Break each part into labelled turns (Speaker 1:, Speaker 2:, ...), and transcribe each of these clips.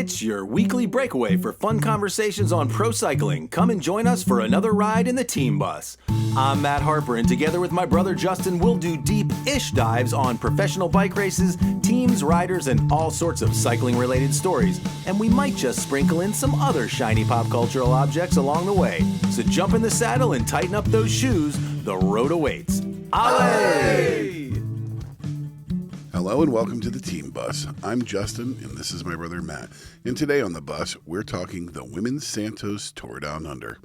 Speaker 1: It's your weekly breakaway for fun conversations on pro cycling. Come and join us for another ride in the team bus. I'm Matt Harper, and together with my brother Justin, we'll do deep-ish dives on professional bike races, teams, riders, and all sorts of cycling-related stories. And we might just sprinkle in some other shiny pop cultural objects along the way. So jump in the saddle and tighten up those shoes. The road awaits. Allez!
Speaker 2: Hello and welcome to the Team Bus. I'm Justin and this is my brother Matt. And today on the bus, we're talking the Women's Santos Tour Down Under.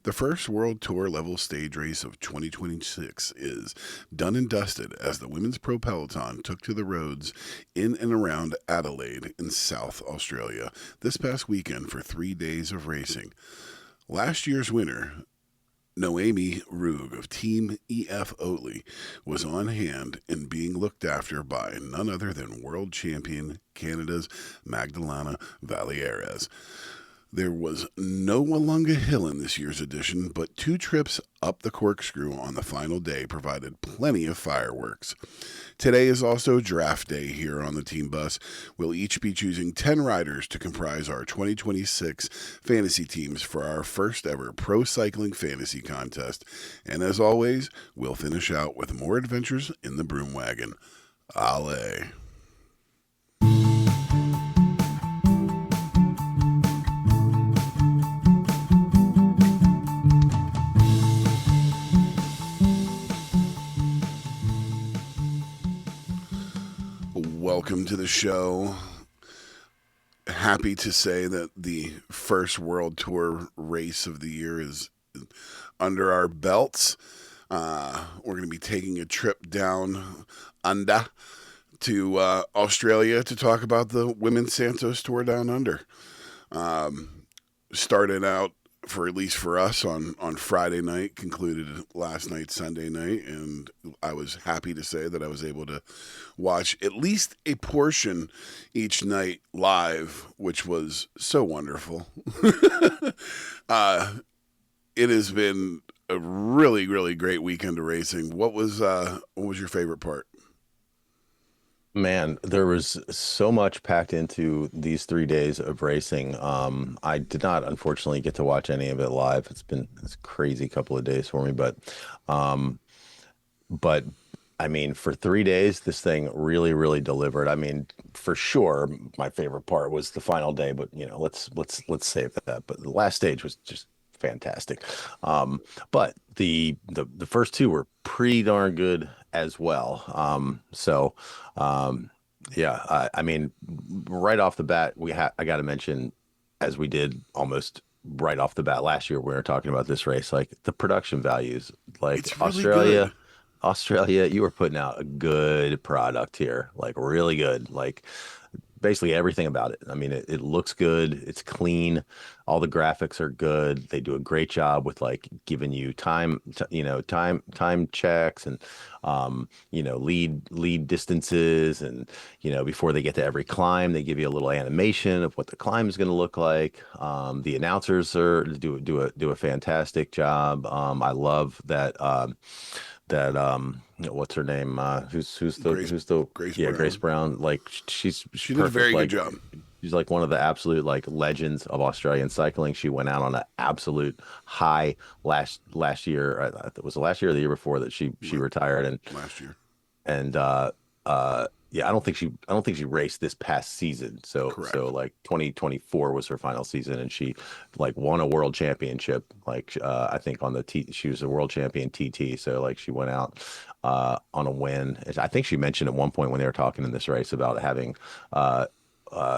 Speaker 2: The first World Tour level stage race of 2026 is done and dusted as the Women's Pro Peloton took to the roads in and around Adelaide in South Australia this past weekend for 3 days of racing. Last year's winner, Noemi Reugg of Team EF Oatly, was on hand and being looked after by none other than world champion Canada's Magdelana Vallieres. There was no Willunga Hill in this year's edition, but 2 trips up the Corkscrew on the final day provided plenty of fireworks. Today is also draft day here on the Team Bus. We'll each be choosing 10 riders to comprise our 2026 fantasy teams for our first ever pro cycling fantasy contest. And as always, we'll finish out with more adventures in the Broom Wagon. Allez! Welcome to the show. Happy to say that the first World Tour race of the year is under our belts. We're going to be taking a trip down under to Australia to talk about the Women's Santos Tour Down Under. Started out, for at least for us, on Friday night, concluded last night, Sunday night, and I was happy to say that I was able to watch at least a portion each night live, which was so wonderful. It has been a really, really great weekend of racing. What was your favorite part?
Speaker 3: Man, there was so much packed into these 3 days of racing. I did not, unfortunately, get to watch any of it live. It's a crazy couple of days for me, but I mean, for 3 days, this thing really, really delivered. I mean, for sure, my favorite part was the final day, but let's save that. But the last stage was just fantastic. But the first two were pretty darn good as well. Yeah, I mean, right off the bat, I got to mention, as we did almost right off the bat last year, we were talking about this race, like the production values, like
Speaker 2: it's really
Speaker 3: Australia, you were putting out a good product here, like really good, like basically everything about it. I mean, it looks good. It's clean. All the graphics are good. They do a great job with like giving you time checks and, lead distances. And, before they get to every climb, they give you a little animation of what the climb is going to look like. The announcers do a fantastic job. I love that, what's her name? Who's the
Speaker 2: Grace
Speaker 3: Brown.
Speaker 2: Grace
Speaker 3: Brown. Like she
Speaker 2: did a very good job.
Speaker 3: She's like one of the absolute like legends of Australian cycling. She went out on an absolute high last year. It was the last year or the year before that she retired. And
Speaker 2: last year.
Speaker 3: And yeah, I don't think she raced this past season. So
Speaker 2: Correct.
Speaker 3: So like 2024 was her final season, and she like won a world championship. Like I think she was a world champion TT. So like she went out on a win. I think she mentioned at one point when they were talking in this race about having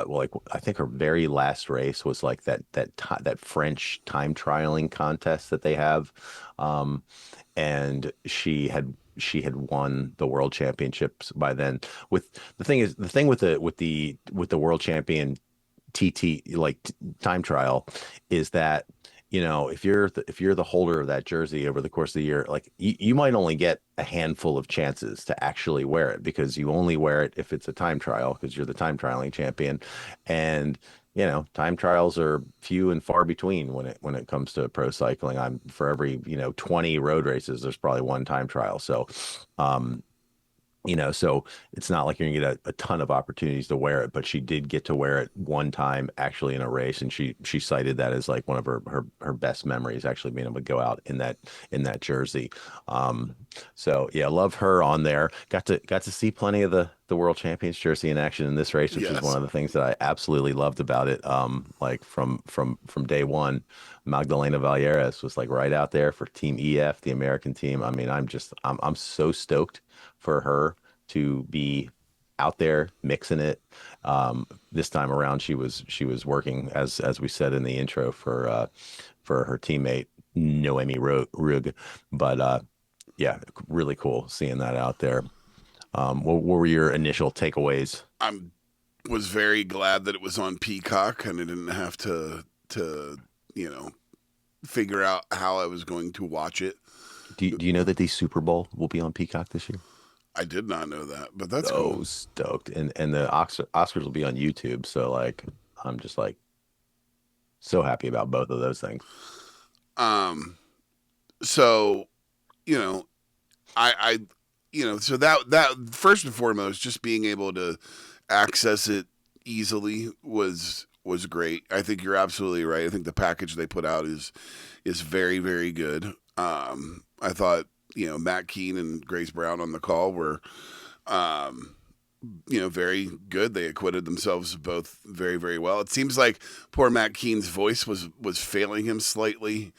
Speaker 3: like I think her very last race was like that French time trialing contest that they have, and she had won the world championships by then. With the thing with the world champion TT like time trial is that if you're the holder of that jersey over the course of the year, like you might only get a handful of chances to actually wear it, because you only wear it if it's a time trial, because you're the time trialing champion. And time trials are few and far between when it comes to pro cycling. For every 20 road races, there's probably one time trial. So So it's not like you're gonna get a ton of opportunities to wear it, but she did get to wear it one time actually in a race, and she cited that as like one of her best memories, actually being able to go out in that jersey. Um, so yeah, love her on there. Got to see plenty of the World Champions jersey in action in this race, which is one
Speaker 2: Yes.
Speaker 3: of the things that I absolutely loved about it. Like from day one, Magdelana Vallieres was like right out there for Team EF, the American team. I mean, I'm so stoked for her to be out there mixing it. This time around, she was working as we said in the intro for her teammate Noemi Reugg, but yeah, really cool seeing that out there. What were your initial takeaways?
Speaker 2: I was very glad that it was on Peacock and I didn't have to you know figure out how I was going to watch it.
Speaker 3: Do you know that the Super Bowl will be on Peacock this year?
Speaker 2: I did not know that, but that's cool.
Speaker 3: So stoked, and the Oscars will be on YouTube. So like, I'm just like so happy about both of those things.
Speaker 2: Um, so you know, I so that first and foremost, just being able to access it easily was great. I think you're absolutely right. I think the package they put out is very, very good. I thought, Matt Keane and Grace Brown on the call were um very good. They acquitted themselves both very, very well. It seems like poor Matt Keane's voice was failing him slightly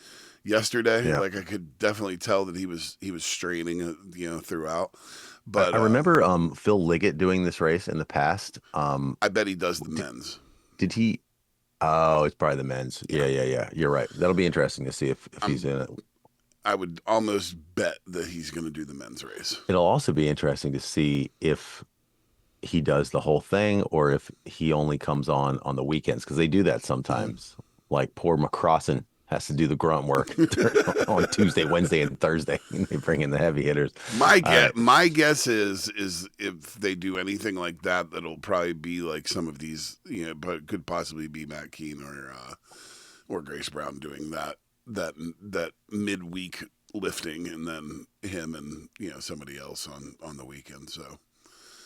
Speaker 2: yesterday.
Speaker 3: Yeah.
Speaker 2: Like I could definitely tell that he was straining, throughout.
Speaker 3: I,
Speaker 2: But
Speaker 3: I remember Phil Liggett doing this race in the past.
Speaker 2: I bet he does the men's.
Speaker 3: Did he? Oh, it's probably the men's.
Speaker 2: Yeah,
Speaker 3: Yeah. You're right. That'll be interesting to see if he's
Speaker 2: I'm.
Speaker 3: in it.
Speaker 2: I would almost bet that he's going to do the men's race.
Speaker 3: It'll also be interesting to see if he does the whole thing or if he only comes on the weekends because they do that
Speaker 2: Mhm.
Speaker 3: sometimes. Like poor McCrossan has to do the grunt work on Tuesday, Wednesday, and Thursday. They bring in the heavy hitters. Uh,
Speaker 2: My guess is if they do anything like that, that'll probably be like some of these, but could possibly be Matt Keane or Grace Brown doing that midweek lifting, and then him and somebody else on the weekend. So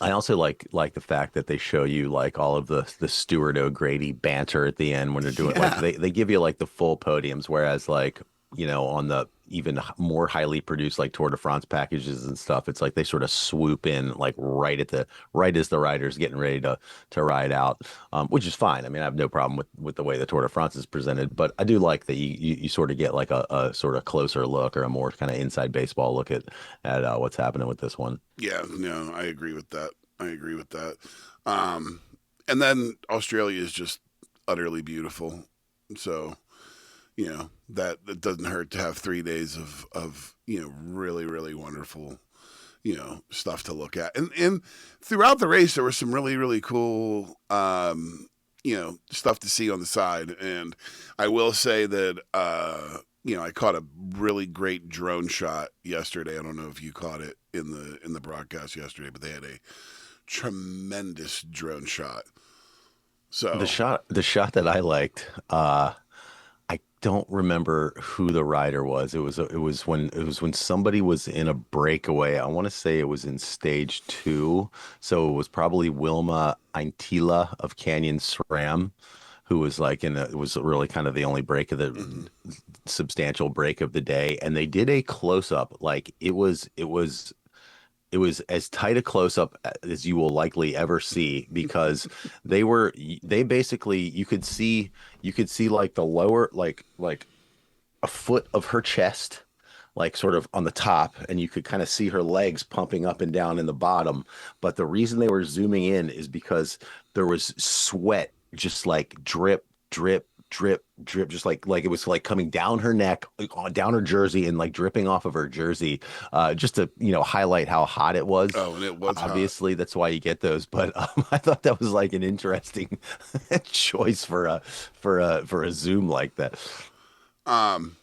Speaker 3: I also like the fact that they show you like all of the Stuart O'Grady banter at the end when they're doing like
Speaker 2: yeah,
Speaker 3: they give you like the full podiums, whereas like on the even more highly produced like Tour de France packages and stuff, it's like they sort of swoop in like right as the rider's getting ready to ride out, which is fine. I mean, I have no problem with the way the Tour de France is presented, but I do like that you sort of get like a sort of closer look or a more kind of inside baseball look at what's happening with this one.
Speaker 2: yeah, no, I agree with that. I agree with that. Um, and then Australia is just utterly beautiful. So that doesn't hurt to have 3 days of really, really wonderful stuff to look at. And throughout the race there was some really, really cool stuff to see on the side. And I will say that I caught a really great drone shot yesterday. I don't know if you caught it in the broadcast yesterday, but they had a tremendous drone shot.
Speaker 3: The
Speaker 2: So
Speaker 3: shot that I liked, I don't remember who the rider was. It was when somebody was in a breakaway. I want to say it was in stage two, so it was probably Wilma Eintila of Canyon SRAM, who was like it was really kind of the only break of the
Speaker 2: mhm.
Speaker 3: substantial break of the day, and they did a close up. Like it was as tight a close up as you will likely ever see because they basically you could see like the lower like a foot of her chest like sort of on the top, and you could kind of see her legs pumping up and down in the bottom. But the reason they were zooming in is because there was sweat just like drip, drip, drip, drip, just like it was like coming down her neck, like, down her jersey, and like dripping off of her jersey, just to highlight how hot it was.
Speaker 2: Oh, and it was hot.
Speaker 3: Obviously, that's why you get those. But I thought that was like an interesting choice for a zoom like that.
Speaker 2: Um,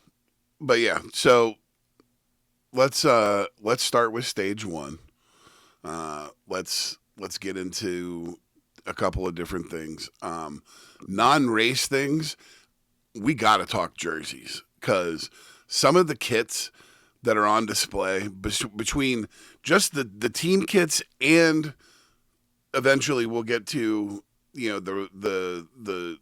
Speaker 2: but yeah, so let's start with stage one. Let's get into a couple of different things. Non-race things. We got to talk jerseys because some of the kits, that are on display between just the team kits, and eventually we'll get to the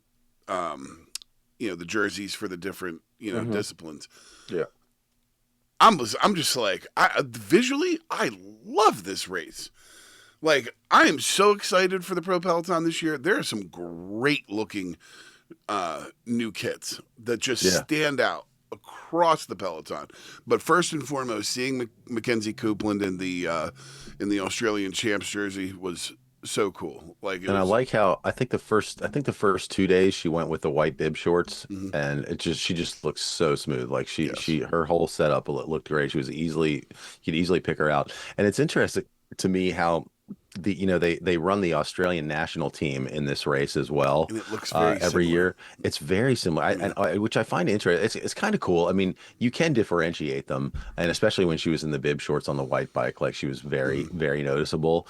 Speaker 2: the jerseys for the different disciplines.
Speaker 3: Yeah.
Speaker 2: I'm just like, visually I love this race. Like, I am so excited for the Pro Peloton this year. There are some great looking new kits that just stand out across the peloton. But first and foremost, seeing Mackenzie Copeland in the Australian champs jersey was so cool. Like,
Speaker 3: I like how I think the first 2 days she went with the white bib shorts, and she just looks so smooth. Like her whole setup looked great. You could easily pick her out. And it's interesting to me how they run the Australian national team in this race as well.
Speaker 2: And it looks very
Speaker 3: every
Speaker 2: similar.
Speaker 3: year. It's very similar, which I find interesting. It's kind of cool. I mean, you can differentiate them, and especially when she was in the bib shorts on the white bike, like she was very very noticeable.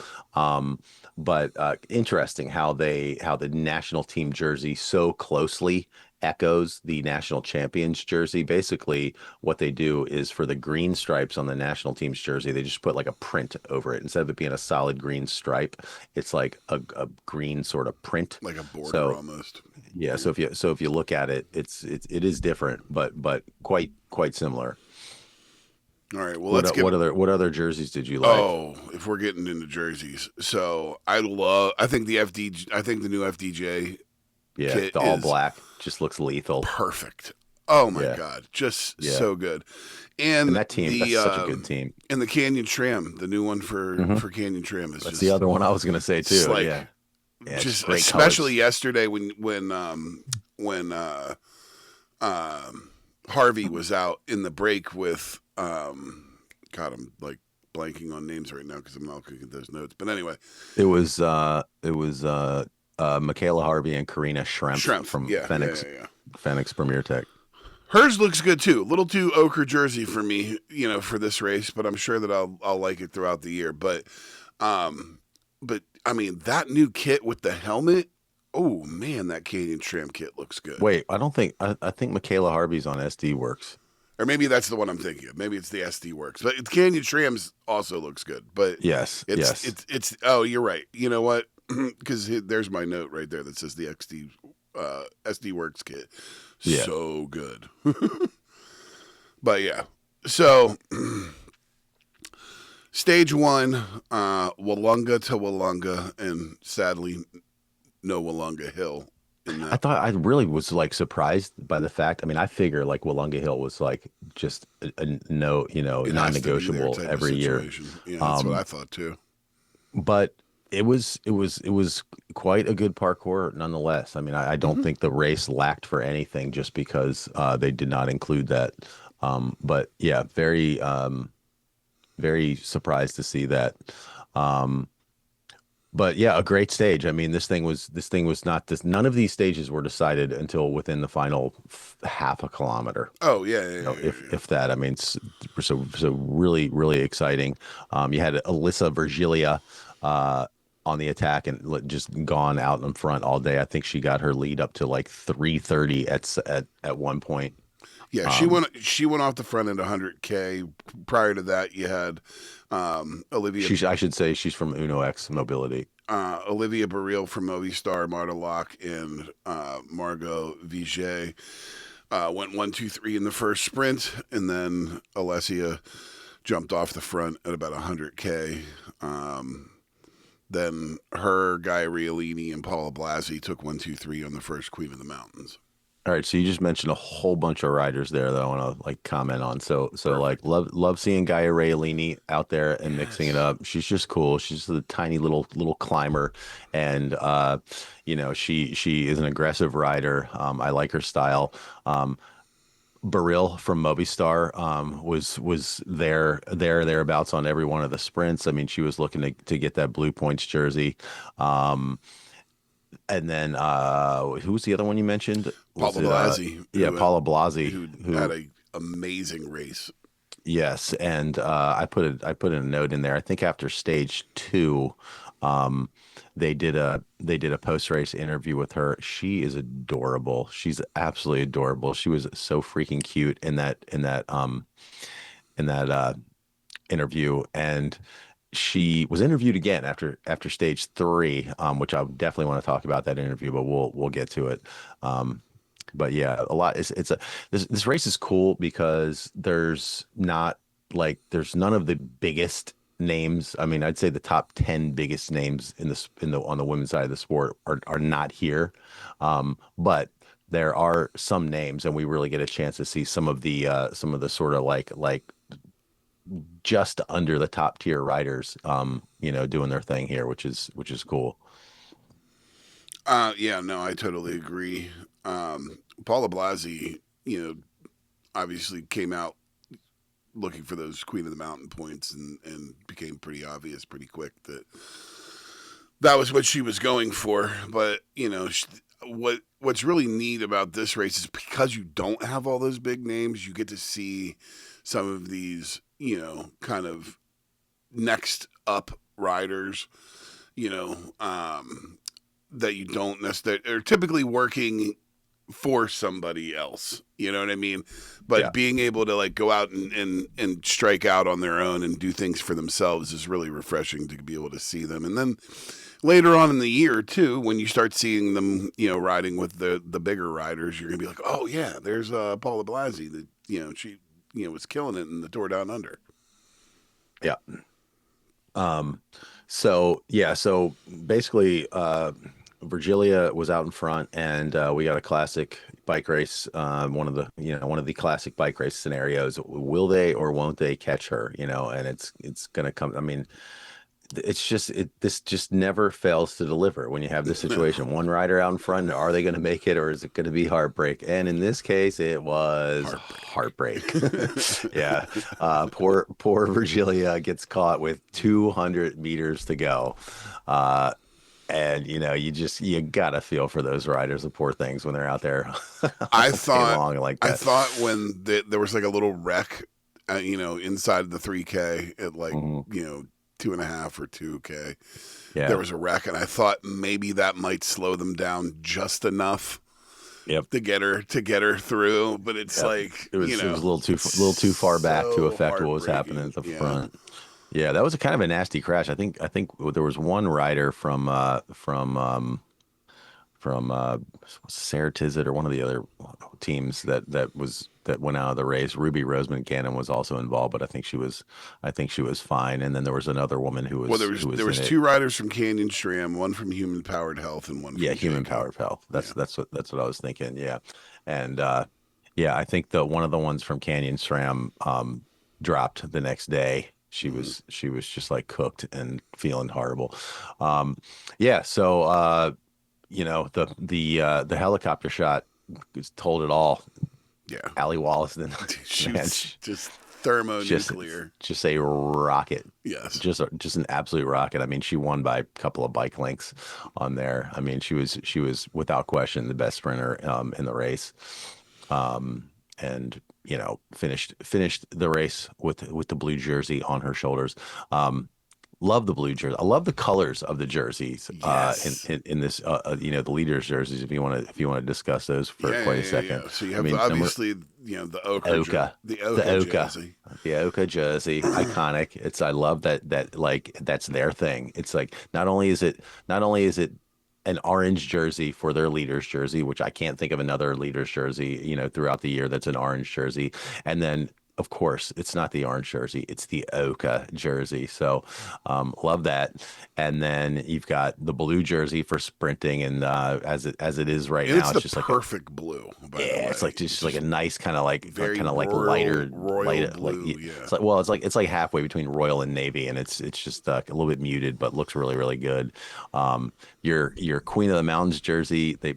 Speaker 3: But interesting how the national team jersey so closely echoes the national champions jersey. Basically, what they do is for the green stripes on the national team's jersey, they just put like a print over it. Instead of it being a solid green stripe, it's like a green sort of print,
Speaker 2: like a border almost.
Speaker 3: Yeah. So if you look at it, it is different, but quite similar.
Speaker 2: All right. Well,
Speaker 3: what other jerseys did you like?
Speaker 2: Oh, if we're getting into jerseys, so I think the new FDJ.
Speaker 3: Yeah, the all black just looks lethal.
Speaker 2: Perfect. Oh my God, just so good. And
Speaker 3: that team, that's such a good team.
Speaker 2: And the Canyon Tram, the new one for Canyon Tram is
Speaker 3: that's the other one I was going to say too.
Speaker 2: Like,
Speaker 3: yeah,
Speaker 2: just especially yesterday when Harvey was out in the break with God, I'm like blanking on names right now because I'm not looking at those notes. But anyway,
Speaker 3: it was Michaela Harvey and Karina Schrempf from Phoenix Premier Tech.
Speaker 2: Hers looks good too. A little too ochre jersey for me, for this race, but I'm sure that I'll like it throughout the year. But I mean, that new kit with the helmet. Oh man, that Canyon Tram kit looks good.
Speaker 3: Wait, I think Michaela Harvey's on SD Works.
Speaker 2: Or maybe that's the one I'm thinking of. Maybe it's the SD Works. But it's Canyon Trams also looks good. But
Speaker 3: yes.
Speaker 2: It's oh, you're right. You know what? Because there's my note right there that says the SD Works kit.
Speaker 3: Yeah.
Speaker 2: So good. But yeah. So stage 1, Willunga to Willunga, and sadly no Willunga Hill.
Speaker 3: I thought I really was like surprised by the fact. I mean, I figure like Willunga Hill was like just a non-negotiable every year.
Speaker 2: Yeah, that's what I thought too.
Speaker 3: But it was quite a good parkour nonetheless. I mean, I don't think the race lacked for anything just because they did not include that. But yeah, very very surprised to see that. But yeah, a great stage. I mean, this thing was not this. None of these stages were decided until within the final half a kilometer.
Speaker 2: Oh yeah,
Speaker 3: if that. I mean, so really really exciting. You had Alyssa Virgilia on the attack and just gone out in front all day. I think she got her lead up to like 3:30 at one point.
Speaker 2: Yeah, she went off the front end 100K. Prior to that, you had Olivia.
Speaker 3: I should say she's from Uno X Mobility.
Speaker 2: Olivia Baril from Movistar, Marta Locke, and Margot Viget went 1, 2, 3 in the first sprint, and then Alessia jumped off the front at about 100K. Then her, Guy Riolini, and Paula Blasi took 1, 2, 3 on the first Queen of the Mountains.
Speaker 3: All right, so you just mentioned a whole bunch of riders there that I want to like comment on. So like love seeing Gaia Raylini out there and mixing it up. She's just cool. She's a tiny little climber, and she is an aggressive rider. I like her style. Baril from Movistar was thereabouts on every one of the sprints. I mean, she was looking to get that Blue Points jersey. And then who was the other one you mentioned?
Speaker 2: Paula Blasi.
Speaker 3: Paula Blasi,
Speaker 2: who had an amazing race.
Speaker 3: Yes, and I put a note in there. I think after stage 2, they did a post race interview with her. She is adorable. She's absolutely adorable. She was so freaking cute in that interview, and she was interviewed again after stage three, which I definitely want to talk about that interview, but we'll get to it. But yeah, a lot. This race is cool because there's none of the biggest names. I mean, I'd say the top 10 biggest names on the women's side of the sport are not here. But there are some names, and we really get a chance to see some of the sort of like just under the top tier riders, doing their thing here, which is cool.
Speaker 2: Yeah, no, I totally agree. Paula Blasi, obviously came out looking for those Queen of the Mountain points, and became pretty obvious pretty quick that was what she was going for. But what's really neat about this race is because you don't have all those big names, you get to see some of these, kind of next up riders, that you don't necessarily are typically working for somebody else. You know what I mean? But
Speaker 3: Yeah.
Speaker 2: being able to like go out and strike out on their own and do things for themselves is really refreshing to be able to see them. And then later on in the year too, when you start seeing them, riding with the bigger riders, you're gonna be like, oh yeah, there's Paula Blasi that she was killing it in the Tour Down Under.
Speaker 3: Yeah. So basically, Virgilia was out in front, and we got a classic bike race. One of the classic bike race scenarios. Will they or won't they catch her? And it's gonna come. I mean, this just never fails to deliver when you have this situation. One rider out in front, are they going to make it, or is it going to be heartbreak? And in this case, it was heartbreak. Yeah. Poor Virgilia gets caught with 200 meters to go. And you gotta feel for those riders, the poor things, when they're out there.
Speaker 2: I
Speaker 3: long like that.
Speaker 2: I thought when there was like a little wreck, inside the 3K at like,
Speaker 3: Mhm.
Speaker 2: 2.5 or 2K.
Speaker 3: Yeah.
Speaker 2: There was a wreck, and I thought maybe that might slow them down just enough.
Speaker 3: Yep.
Speaker 2: To get her through, but it's like
Speaker 3: it was a little too far back to affect what was happening at the front. Yeah, that was a kind of a nasty crash. I think there was one rider from Sarah Tizet or one of the other teams that went out of the race. Ruby Roseman Cannon was also involved, but I think she was fine. And then there was another woman who was
Speaker 2: there was two riders from Canyon SRAM, one from Human Powered Health, and one from
Speaker 3: Human Powered Health. That's what I was thinking. Yeah, and I think one of the ones from Canyon SRAM dropped the next day. She was just like cooked and feeling horrible. So the helicopter shot told it all.
Speaker 2: Yeah,
Speaker 3: Allie Wollaston,
Speaker 2: she was just thermonuclear,
Speaker 3: just a rocket.
Speaker 2: Yes,
Speaker 3: just an absolute rocket. I mean, she won by a couple of bike lengths on there. I mean, she was without question the best sprinter in the race, and finished the race with the blue jersey on her shoulders. Love the blue jersey. I love the colors of the jerseys.
Speaker 2: Yes.
Speaker 3: In this, the leaders' jerseys. If you want to discuss those for quite a second.
Speaker 2: Yeah. So you have obviously the Oka, the Oka jersey,
Speaker 3: the Oka jersey, iconic. I love that like that's their thing. It's like not only is it an orange jersey for their leaders' jersey, which I can't think of another leaders' jersey, throughout the year that's an orange jersey, and then. Of course, it's not the orange jersey; it's the Oka jersey. So, love that. And then you've got the blue jersey for sprinting, and as it is right now,
Speaker 2: it's
Speaker 3: just
Speaker 2: perfect blue. By the way.
Speaker 3: It's like just like a nice kind of like
Speaker 2: lighter
Speaker 3: royal blue. It's like halfway between royal and navy, and it's just a little bit muted, but looks really really good. Your Queen of the Mountains jersey, they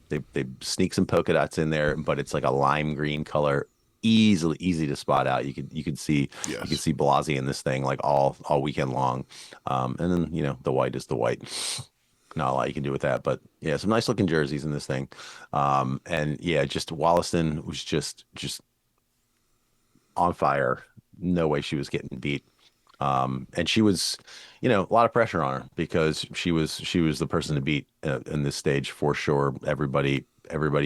Speaker 3: sneak some polka dots in there, but it's like a lime green color. Easy to spot out. You could see Blasi in this thing like all weekend long. And then the white is the white. Not a lot you can do with that, but yeah, some nice looking jerseys in this thing. And yeah, just Wollaston was just on fire. No way she was getting beat. And she was, a lot of pressure on her because she was the person to beat in this stage for sure. Everybody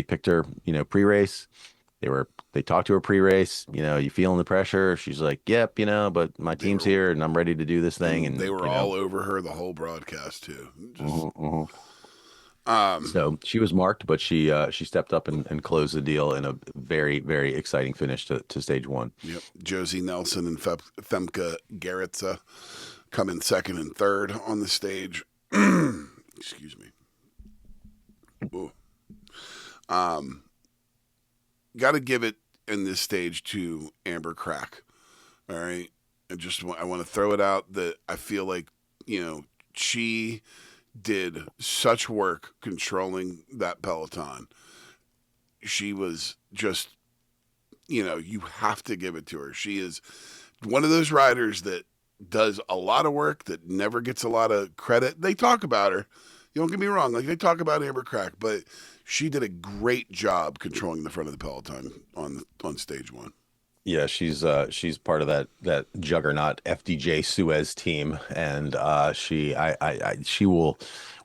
Speaker 3: picked her, pre-race. they talked to her pre-race, you feeling the pressure? She's like, yep, but my team's here and I'm ready to do this thing.
Speaker 2: And
Speaker 3: And
Speaker 2: they were all over her the whole broadcast too. Just
Speaker 3: so she was marked, but she stepped up and closed the deal in a very, very exciting finish to stage one.
Speaker 2: Yep. Josie Nelson and Femke Gerritsen come in second and third on the stage. Excuse me. Got to give it in this stage to Amber Crack. All right. I want to throw it out that I feel like, she did such work controlling that peloton. She was just, you have to give it to her. She is one of those riders that does a lot of work that never gets a lot of credit. They talk about her. Don't get me wrong. Like, they talk about Amber Crack, but she did a great job controlling the front of the peloton on stage one.
Speaker 3: Yeah, she's part of that juggernaut FDJ Suez team, and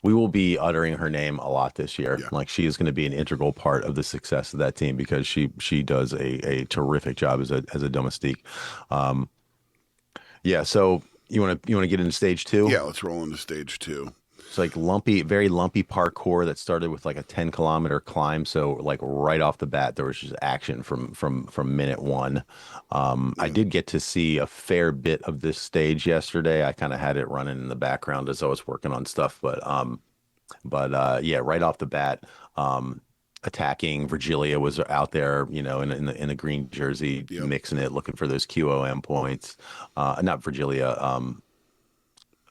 Speaker 3: we will be uttering her name a lot this year.
Speaker 2: Yeah.
Speaker 3: Like, she is going to be an integral part of the success of that team because she does a terrific job as a domestique. Yeah. So you want to get into stage two?
Speaker 2: Yeah, let's roll into stage two.
Speaker 3: It's like very lumpy parkour that started with like a 10-kilometer climb. So like right off the bat, there was just action from minute one. I did get to see a fair bit of this stage yesterday. I kind of had it running in the background as I was working on stuff, but yeah, right off the bat, attacking. Virgilia was out there, in the green jersey, mixing it, looking for those QOM points. Not Virgilia.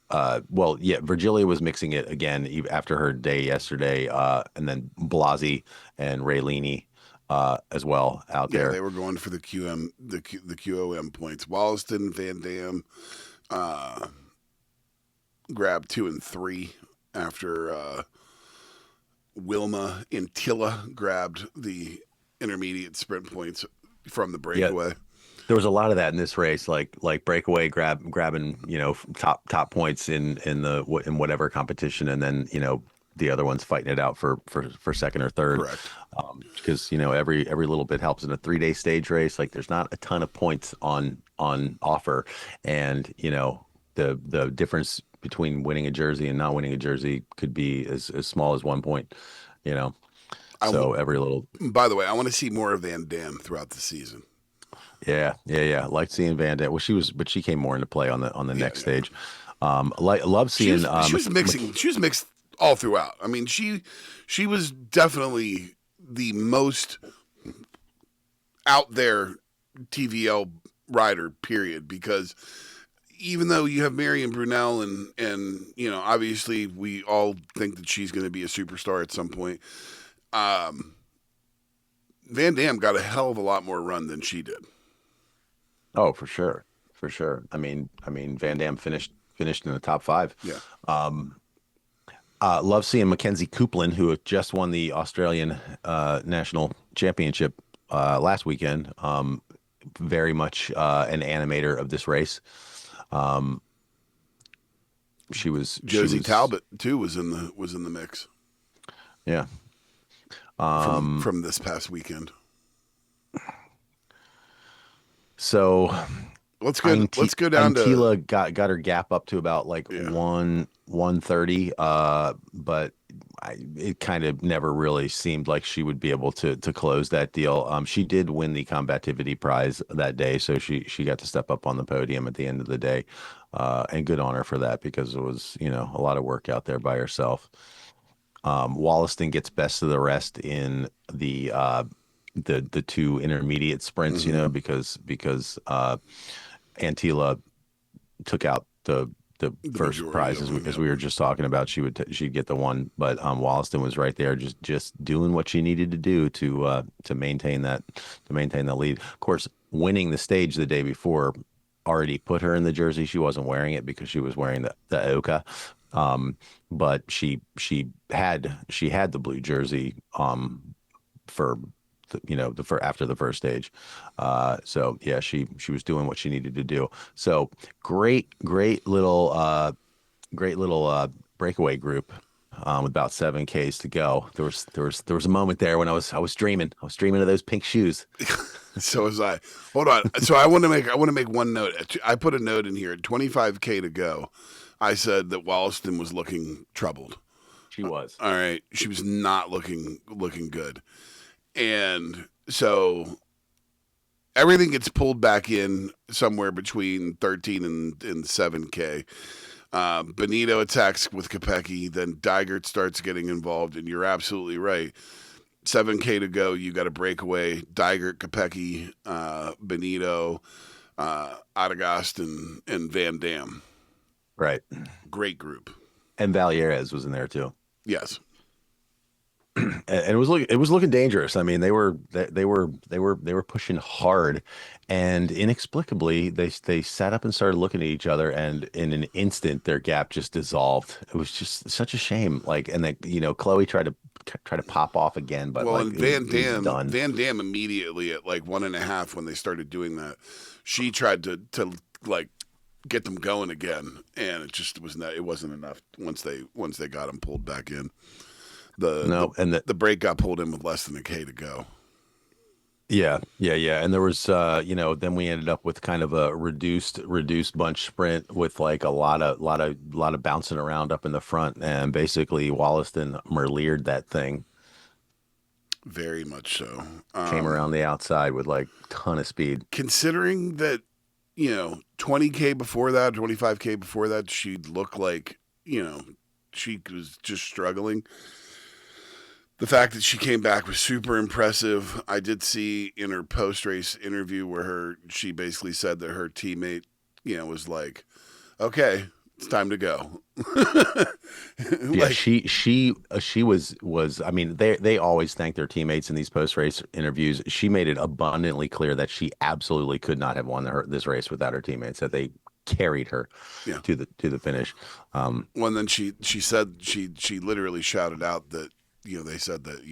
Speaker 3: Virgilia was mixing it again after her day yesterday, and then Blasi and Raylini as well out there.
Speaker 2: Yeah, they were going for the QOM points. Wollaston, Van Dam grabbed 2 and 3 after Wilma and Tilla grabbed the intermediate sprint points from the breakaway.
Speaker 3: Yeah. There was a lot of that in this race, like breakaway grabbing, top points in whatever competition, and then the other ones fighting it out for second or third.
Speaker 2: Correct.
Speaker 3: Because every little bit helps in a 3-day stage race. Like, there's not a ton of points on offer, and the difference between winning a jersey and not winning a jersey could be as small as 1 point. So every little.
Speaker 2: By the way, I want to see more of Van Dam throughout the season.
Speaker 3: Yeah. Liked seeing Van Dam. Well, she came more into play on the next stage. Love seeing.
Speaker 2: She was mixing. She was mixed all throughout. I mean, she was definitely the most out there TVL rider. Period. Because even though you have Marion Brunel and obviously we all think that she's going to be a superstar at some point. Van Dam got a hell of a lot more run than she did.
Speaker 3: Oh, for sure. I mean, Van Dam finished in the top 5.
Speaker 2: Yeah.
Speaker 3: Love seeing Mackenzie Coupland, who just won the Australian National Championship last weekend. Very much an animator of this race. Josie
Speaker 2: Talbot too was in the mix.
Speaker 3: Yeah.
Speaker 2: From this past weekend.
Speaker 3: So
Speaker 2: let's go down to
Speaker 3: Tila got her gap up to about 130, but it kind of never really seemed like she would be able to close that deal. She did win the combativity prize that day, so she got to step up on the podium at the end of the day, and good on her for that, because it was a lot of work out there by herself. Wollaston gets best of the rest in the 2 intermediate sprints, because Antila took out the first prize, as we were just talking about. She'd get the one, but Wollaston was right there, just doing what she needed to do to maintain that lead. Of course, winning the stage the day before already put her in the jersey. She wasn't wearing it because she was wearing the Oka. But she had the blue jersey for after the first stage. So yeah, she was doing what she needed to do. So great little breakaway group with about 7Ks to go. There was a moment there when I was dreaming. I was dreaming of those pink shoes.
Speaker 2: So was I. Hold on. So I want to make one note. I put a note in here at 25K to go. I said that Wollaston was looking troubled.
Speaker 3: She was.
Speaker 2: All right. She was not looking good. And so everything gets pulled back in somewhere between 13 and 7K. Benito attacks with Kopecky, then Dygert starts getting involved, and you're absolutely right. 7K to go, you got a breakaway. Dygert, Kopecky, Benito, Adagast, and Van Dam.
Speaker 3: Right.
Speaker 2: Great group.
Speaker 3: And Vallieres was in there too.
Speaker 2: Yes.
Speaker 3: And it was looking dangerous. I mean, they were pushing hard, and inexplicably they sat up and started looking at each other, and in an instant their gap just dissolved. It was just such a shame. Like, and then Chloe tried to pop off again, but
Speaker 2: well,
Speaker 3: like,
Speaker 2: and
Speaker 3: done.
Speaker 2: Van Dam immediately at like 1.5 when they started doing that, she tried to like get them going again, and it wasn't enough once they got them pulled back in. The break got pulled in with less than a K to go.
Speaker 3: Yeah. And there was, then we ended up with kind of a reduced bunch sprint with like a lot of bouncing around up in the front, and basically Wollaston merleered that thing.
Speaker 2: Very much so.
Speaker 3: Came around the outside with like ton of speed.
Speaker 2: Considering that, 20K before that, 25K before that, she looked like, she was just struggling. The fact that she came back was super impressive. I did see in her post-race interview where she basically said that her teammate, was like, "Okay, it's time to go."
Speaker 3: Yeah, she was. I mean, they always thank their teammates in these post-race interviews. She made it abundantly clear that she absolutely could not have won this race without her teammates. That they carried her to the finish.
Speaker 2: Well, and then she said she literally shouted out that. They said that,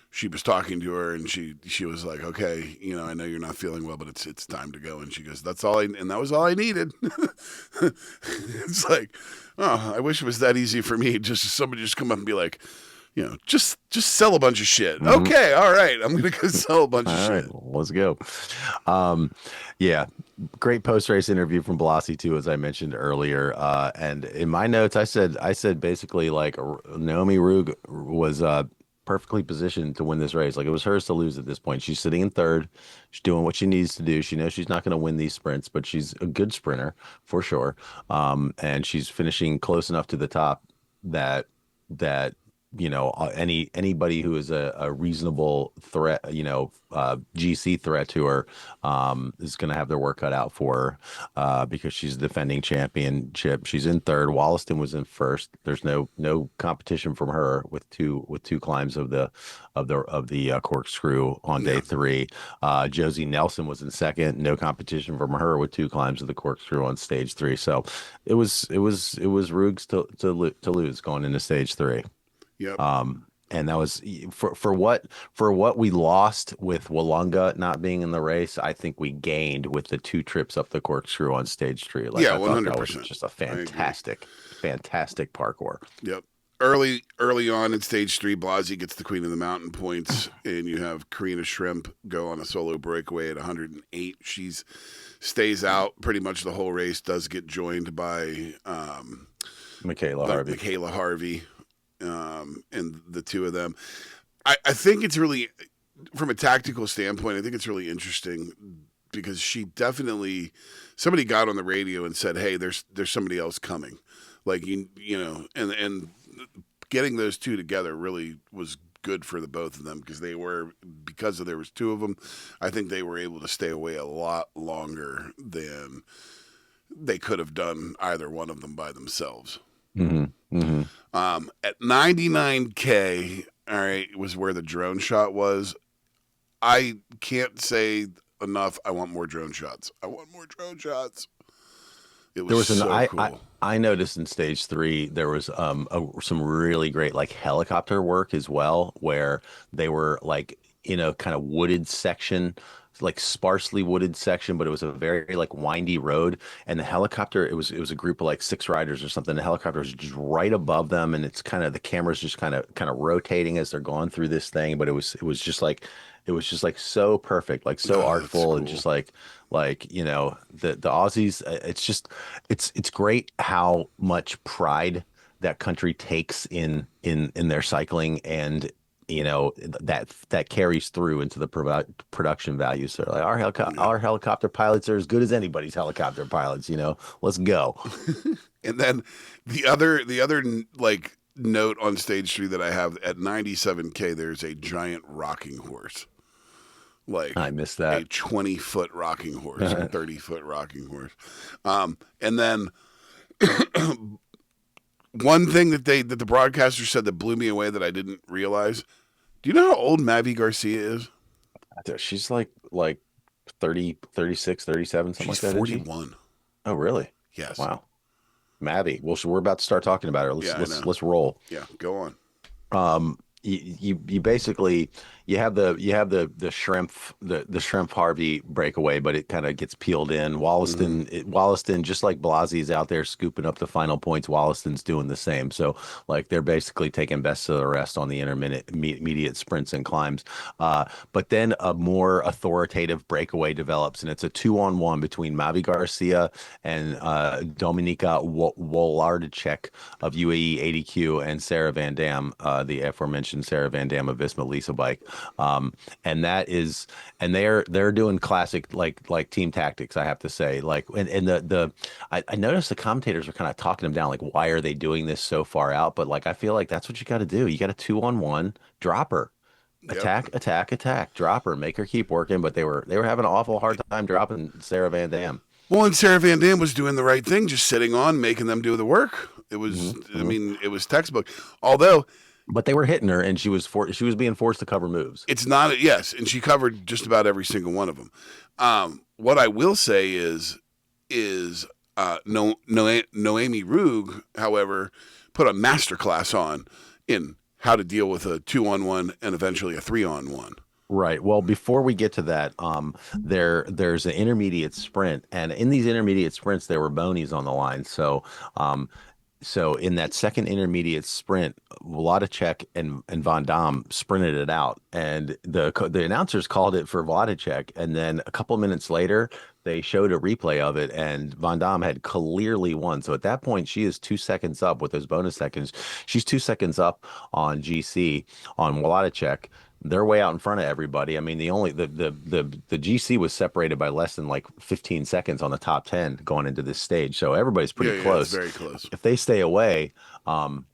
Speaker 2: she was talking to her and she was like, okay, I know you're not feeling well, but it's time to go. And she goes, that was all I needed. It's like, oh, I wish it was that easy for me. Just somebody just come up and be like, just sell a bunch of shit. Mm-hmm. Okay. All right. I'm going to go sell a bunch of shit.
Speaker 3: Right, let's go. Yeah. Great post-race interview from Blasi too, as I mentioned earlier. And in my notes, I said basically like Noemi Reugg was perfectly positioned to win this race. Like, it was hers to lose at this point. She's sitting in third. She's doing what she needs to do. She knows she's not going to win these sprints, but she's a good sprinter for sure. And she's finishing close enough to the top that anybody who is a reasonable threat, GC threat to her, is going to have their work cut out for her, because she's the defending championship. She's in third. Wollaston was in first. There's no competition from her with two climbs of the corkscrew on day 3. Josie Nelson was in second. No competition from her with 2 climbs of the corkscrew on stage 3. So it was Rugg's to lose going into stage 3.
Speaker 2: Yep.
Speaker 3: And that was for what we lost with Willunga not being in the race. I think we gained with the 2 trips up the corkscrew on stage 3. Like,
Speaker 2: yeah,
Speaker 3: 100%.
Speaker 2: That
Speaker 3: was just a fantastic parkour.
Speaker 2: Yep. Early on in stage 3, Blasi gets the Queen of the Mountain points, and you have Karina Shrimp go on a solo breakaway at 108. She stays out pretty much the whole race. Does get joined by
Speaker 3: Michaela
Speaker 2: Harvey. And the 2 of them. I think it's really, from a tactical standpoint, I think it's really interesting because somebody got on the radio and said, hey, there's somebody else coming. Like, and getting those 2 together really was good for the both of them, because there was 2 of them. I think they were able to stay away a lot longer than they could have done either one of them by themselves.
Speaker 3: Mm-hmm. Mm-hmm.
Speaker 2: At 99K, all right, was where the drone shot was. I can't say enough. I want more drone shots. It was cool.
Speaker 3: I noticed in stage 3 there was some really great like helicopter work as well, where they were like in a kind of wooded section like sparsely wooded section, but it was a very like windy road. And the helicopter, it was a group of like 6 riders or something. The helicopter was just right above them, and it's kind of the camera's just kind of rotating as they're going through this thing. But it was just like so perfect, like so
Speaker 2: Oh, that's
Speaker 3: artful, and
Speaker 2: cool.
Speaker 3: just like the Aussies. It's great how much pride that country takes in their cycling, and that carries through into the production values. So like
Speaker 2: Yeah.
Speaker 3: our helicopter pilots are as good as anybody's helicopter pilots. Let's go.
Speaker 2: And then the other like note on stage 3 that I have at 97K, there's a giant rocking horse,
Speaker 3: I
Speaker 2: like
Speaker 3: missed
Speaker 2: a
Speaker 3: that.
Speaker 2: 20-foot rocking horse or 30-foot rocking horse. And then one thing that the broadcaster said that blew me away that I didn't realize. Do you know how old Mavi Garcia is?
Speaker 3: She's like 30, 36, 37, something
Speaker 2: She's
Speaker 3: like that, isn't she?
Speaker 2: 41.
Speaker 3: Oh, really?
Speaker 2: Yes.
Speaker 3: Wow. Maddie. Well, so we're about to start talking about her. Let's
Speaker 2: Yeah, I
Speaker 3: let's
Speaker 2: know.
Speaker 3: let's roll.
Speaker 2: Yeah, go on.
Speaker 3: You basically you have the shrimp the shrimp Harvey breakaway, but it kind of gets peeled in.
Speaker 2: Hmm.
Speaker 3: Wollaston, just like Blasi's out there scooping up the final points, Wollaston's doing the same. So like they're basically taking best of the rest on the intermediate sprints and climbs. But then a more authoritative breakaway develops, and it's a 2-on-1 between Mavi Garcia and Dominika Wolarczyk of UAE ADQ and Sarah Van Dam, the aforementioned Sarah Van Dam of Visma Lisa Bike. And that is, and they're doing classic like team tactics, I have to say. Like, and I noticed the commentators were kind of talking them down, like, why are they doing this so far out? But like, I feel like that's what you got to do. You got a 2-on-1 dropper.
Speaker 2: Yep.
Speaker 3: Attack, drop her, make her keep working. But they were having an awful hard time dropping Sarah Van Dam.
Speaker 2: Well, and Sarah Van Dam was doing the right thing, just sitting on, making them do the work. It
Speaker 3: Hmm.
Speaker 2: was, I mean, it was textbook. Although
Speaker 3: But they were hitting her, and she was being forced to cover moves.
Speaker 2: it's not, yes, and she covered just about every single one of them. What I will say is no, Noemi Reugg, however, put a masterclass on in how to deal with a 2-on-1 and eventually a 3-on-1.
Speaker 3: Right. Well, before we get to that, there's an intermediate sprint, and in these intermediate sprints, there were bonies on the line. So in that second intermediate sprint, Wlodacek and Von Dam sprinted it out, and the announcers called it for Wlodacek, and then a couple minutes later, they showed a replay of it, and Von Dam had clearly won. So at that point, she is 2 seconds up with those bonus seconds. She's 2 seconds up on GC on Wlodacek. They're way out in front of everybody. I mean, the GC was separated by less than like 15 seconds on the top 10 going into this stage. So everybody's
Speaker 2: Yeah,
Speaker 3: pretty
Speaker 2: yeah, it's
Speaker 3: close.
Speaker 2: very close
Speaker 3: If they stay away, um,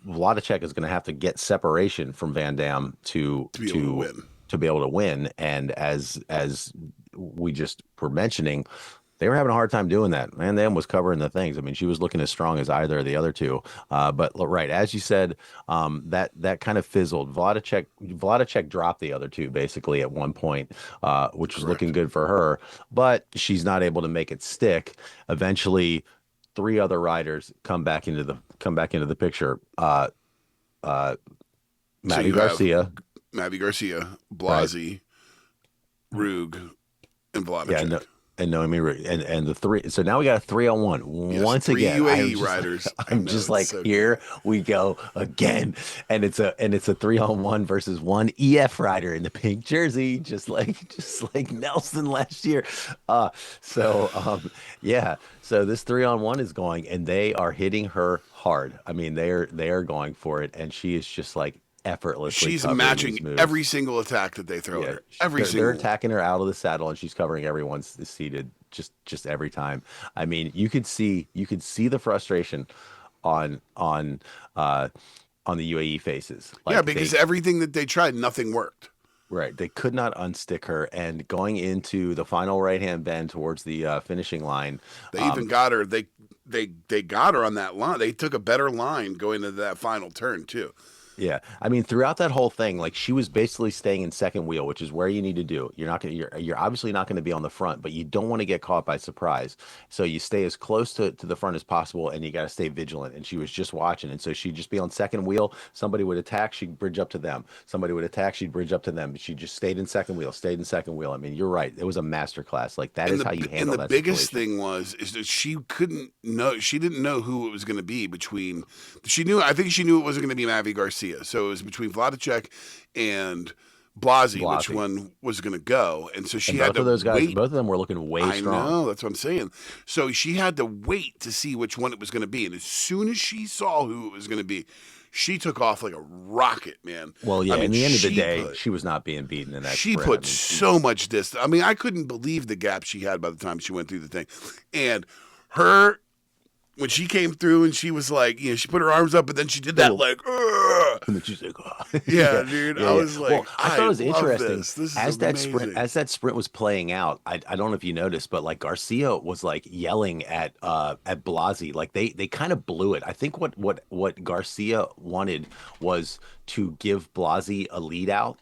Speaker 3: Wlodacek is going to have to get separation from Van Dam to
Speaker 2: to be able to win.
Speaker 3: to be able to win. And as we just were mentioning, they were having a hard time doing that. Van Dam was covering the things. I mean, she was looking as strong as either of the other two. But right, as you said, that kind of fizzled. Wlodacek dropped the other two basically at one point, which was looking
Speaker 2: Correct.
Speaker 3: good for her. But she's not able to make it stick. Eventually, 3 other riders come back into the picture. Uh,
Speaker 2: So
Speaker 3: Maddie
Speaker 2: you have
Speaker 3: Garcia,
Speaker 2: Mavi Garcia,
Speaker 3: right?
Speaker 2: Blasi, Rug, and
Speaker 3: Yeah,
Speaker 2: Vladicek.
Speaker 3: and Noemi, and the three. So now we got a 3-on-1.
Speaker 2: Yes,
Speaker 3: Once
Speaker 2: 3
Speaker 3: again,
Speaker 2: UAE riders. I
Speaker 3: I'm
Speaker 2: know,
Speaker 3: just
Speaker 2: it's
Speaker 3: like,
Speaker 2: so good.
Speaker 3: here we go again, and it's a 3-on-1 versus one EF rider in the pink jersey, just like Nelson last year. Uh, yeah. So this 3-on-1 is going, and they are hitting her hard. I mean, they are going for it, and she is just like effortlessly
Speaker 2: She's
Speaker 3: covering these
Speaker 2: matching every
Speaker 3: moves.
Speaker 2: single attack that they throw at
Speaker 3: Yeah,
Speaker 2: her. Every
Speaker 3: they're
Speaker 2: single one.
Speaker 3: attacking her out of the saddle, and she's covering everyone's seated just every time. I mean, you could see the frustration on on uh on the UAE faces.
Speaker 2: Yeah,
Speaker 3: Like
Speaker 2: because
Speaker 3: they
Speaker 2: everything that they tried, nothing worked.
Speaker 3: right, they could not unstick her, and going into the final right hand bend towards the finishing line.
Speaker 2: They even
Speaker 3: um
Speaker 2: got her. They got her on that line. They took a better line going into that final turn too.
Speaker 3: Yeah. I mean, throughout that whole thing, like she was basically staying in second wheel, which is where you need to do. You're obviously not going to be on the front, but you don't want to get caught by surprise. So you stay as close to the front as possible and you got to stay vigilant. And she was just watching. And so she'd just be on second wheel. Somebody would attack, she'd bridge up to them. Somebody would attack, she'd bridge up to them. She just stayed in second wheel, stayed in second wheel. I mean, you're right. It was a master class. Like that is how you handle that
Speaker 2: And the biggest
Speaker 3: situation.
Speaker 2: thing is that she didn't know who it was going to be between. I think she knew it wasn't going to be Mavi Garcia. So it was between Vladicek and Blasi, which
Speaker 3: Blasi.
Speaker 2: one was going to go. And so she
Speaker 3: And
Speaker 2: had
Speaker 3: both
Speaker 2: to
Speaker 3: of those guys,
Speaker 2: wait.
Speaker 3: both of them were looking way
Speaker 2: I
Speaker 3: strong.
Speaker 2: know, that's what I'm saying. So she had to wait to see which one it was going to be. And as soon as she saw who it was going to be, she took off like a rocket, man.
Speaker 3: Well, yeah,
Speaker 2: I mean,
Speaker 3: in the end of the day,
Speaker 2: put-
Speaker 3: she was not being beaten in that
Speaker 2: she
Speaker 3: sprint.
Speaker 2: put
Speaker 3: I mean,
Speaker 2: so much distance. I mean, I couldn't believe the gap she had by the time she went through the thing. And her, when she came through and she was like, she put her arms up, but then she did that like, "Ugh."
Speaker 3: and then she's like, "Oh."
Speaker 2: Yeah, dude. I was like,
Speaker 3: well, I thought it was
Speaker 2: love
Speaker 3: interesting
Speaker 2: This is
Speaker 3: as
Speaker 2: amazing.
Speaker 3: that sprint was playing out. I don't know if you noticed, but like Garcia was like yelling at Blasi, like they kind of blew it. I think what Garcia wanted was to give Blasi a lead out.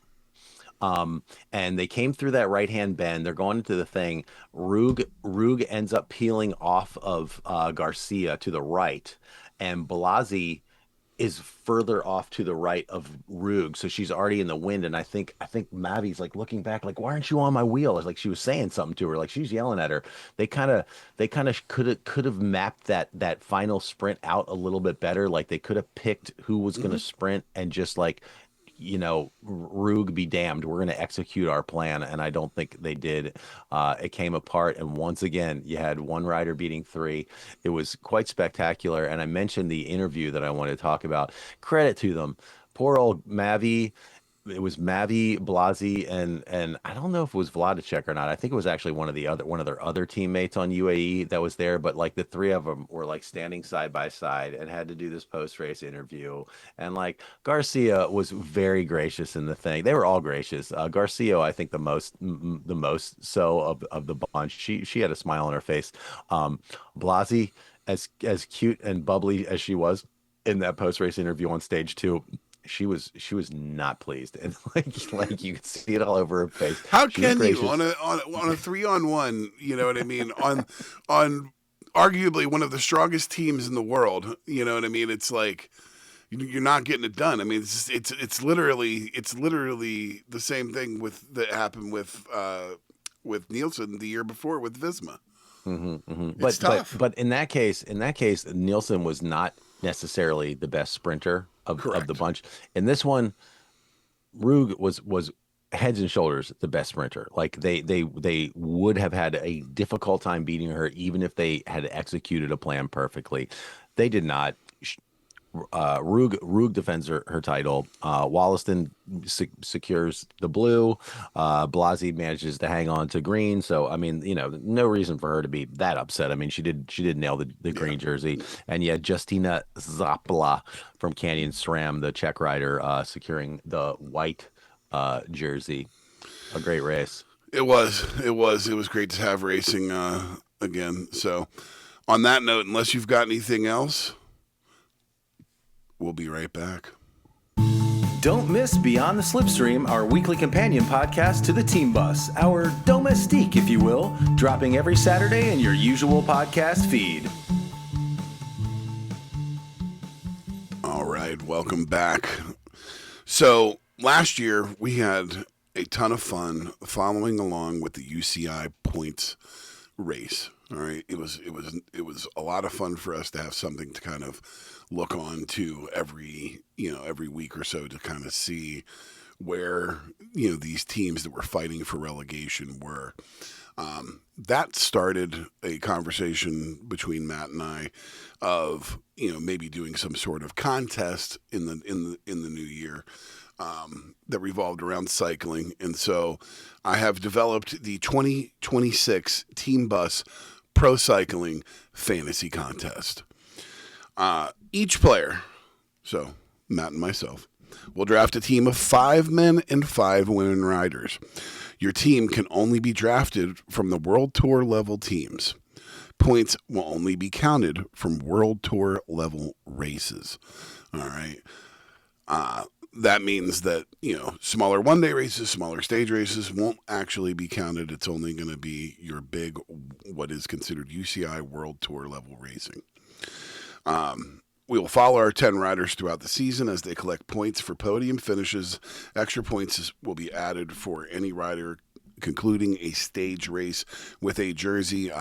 Speaker 3: And they came through that right hand bend. They're going into the thing. Reugg ends up peeling off of Garcia to the right, and Blasi is further off to the right of Reugg, so she's already in the wind. And I think Mavi's like looking back, like, why aren't you on my wheel? It's like she was saying something to her, like she's yelling at her. They kind of could have mapped that final sprint out a little bit better. Like they could have picked who was going to sprint and just like, Reugg be damned, we're going to execute our plan. And I don't think they did. It came apart. And once again, you had one rider beating three. It was quite spectacular. And I mentioned the interview that I wanted to talk about. Credit to them. Poor old Mavi. It was Mavi, Blasi, and I don't know if it was Vladicek or not. I think it was actually one of their other teammates on UAE that was there. But like the three of them were like standing side by side and had to do this post race interview. And like Garcia was very gracious in the thing. They were all gracious. Garcia, I think the most so of the bunch. She had a smile on her face. Blasi, as cute and bubbly as she was in that post race interview on stage too. She was not pleased, and like you could see it all over her face.
Speaker 2: How
Speaker 3: She was
Speaker 2: can you
Speaker 3: gracious.
Speaker 2: on a 3-on-1? You know what I mean? On arguably one of the strongest teams in the world. You know what I mean? It's like you're not getting it done. I mean, it's literally the same thing that happened with Nielsen the year before with Visma. It's tough.
Speaker 3: But in that case, Nielsen was not necessarily the best sprinter of the bunch. In this one, Reugg was heads and shoulders the best sprinter. Like they would have had a difficult time beating her even if they had executed a plan perfectly. They did not. Reugg defends her title. Wollaston secures the blue. Blasi manages to hang on to green. So I mean, no reason for her to be that upset. I mean, she did nail the green jersey, and yet Justina Zapla from Canyon SRAM, the Czech rider, securing the white jersey. A great race.
Speaker 2: It was great to have racing again. So on that note, unless you've got anything else, we'll be right back.
Speaker 1: Don't miss Beyond the Slipstream, our weekly companion podcast to the Team Bus, our domestique, if you will, dropping every Saturday in your usual podcast feed.
Speaker 2: All right, welcome back. So last year we had a ton of fun following along with the UCI points race. All right, it was a lot of fun for us to have something to kind of look on to every week or so to kind of see where these teams that were fighting for relegation were. That started a conversation between Matt and I of maybe doing some sort of contest in the new year that revolved around cycling, and so I have developed the 2026 Team Bus Pro Cycling Fantasy Contest. Each player, so Matt and myself, will draft a team of 5 men and 5 women riders. Your team can only be drafted from the World Tour level teams. Points will only be counted from World Tour level races. All right. That means that, smaller one-day races, smaller stage races won't actually be counted. It's only going to be your big, what is considered UCI World Tour level racing. We will follow our 10 riders throughout the season as they collect points for podium finishes. Extra points will be added for any rider concluding a stage race with a jersey,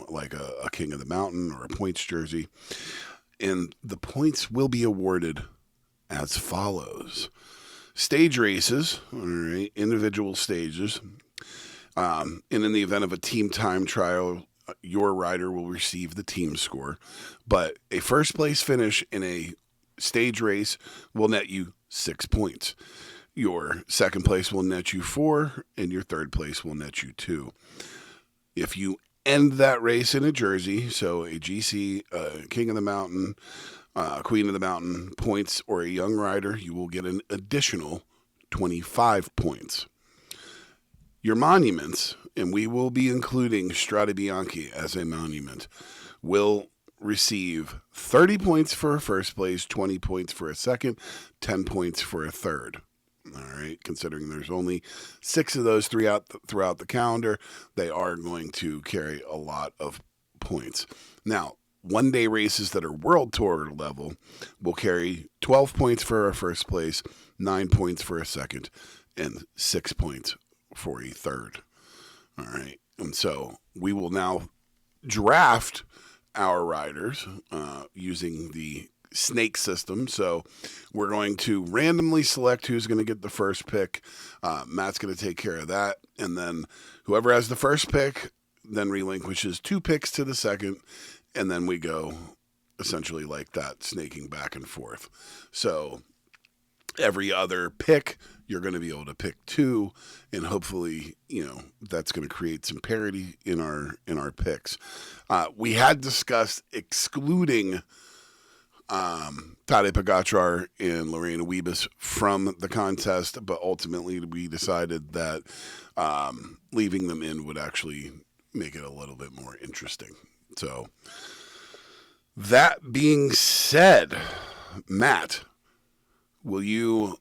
Speaker 2: like a King of the Mountain or a points jersey. And the points will be awarded as follows. Stage races, all right, individual stages. And in the event of a team time trial, your rider will receive the team score. But a first place finish in a stage race will net you 6 points. Your second place will net you 4, and your third place will net you 2. If you end that race in a jersey, so a GC, King of the Mountain, Queen of the Mountain points, or a young rider, you will get an additional 25 points. Your monuments, and we will be including Strade Bianche as a monument, will receive 30 points for a first place, 20 points for a second, 10 points for a third. All right, considering there's only 6 of those throughout the calendar, they are going to carry a lot of points. Now, one-day races that are World Tour level will carry 12 points for a first place, 9 points for a second, and 6 points for a third. All right, and so we will now draft our riders using the snake system. So we're going to randomly select who's going to get the first pick. Matt's going to take care of that. And then whoever has the first pick then relinquishes 2 picks to the second. And then we go essentially like that, snaking back and forth. So every other pick, you're going to be able to pick 2. And hopefully, that's going to create some parity in our picks. We had discussed excluding Tadej Pogačar and Lorena Wiebes from the contest, but ultimately we decided that leaving them in would actually make it a little bit more interesting. So that being said, Matt, will you,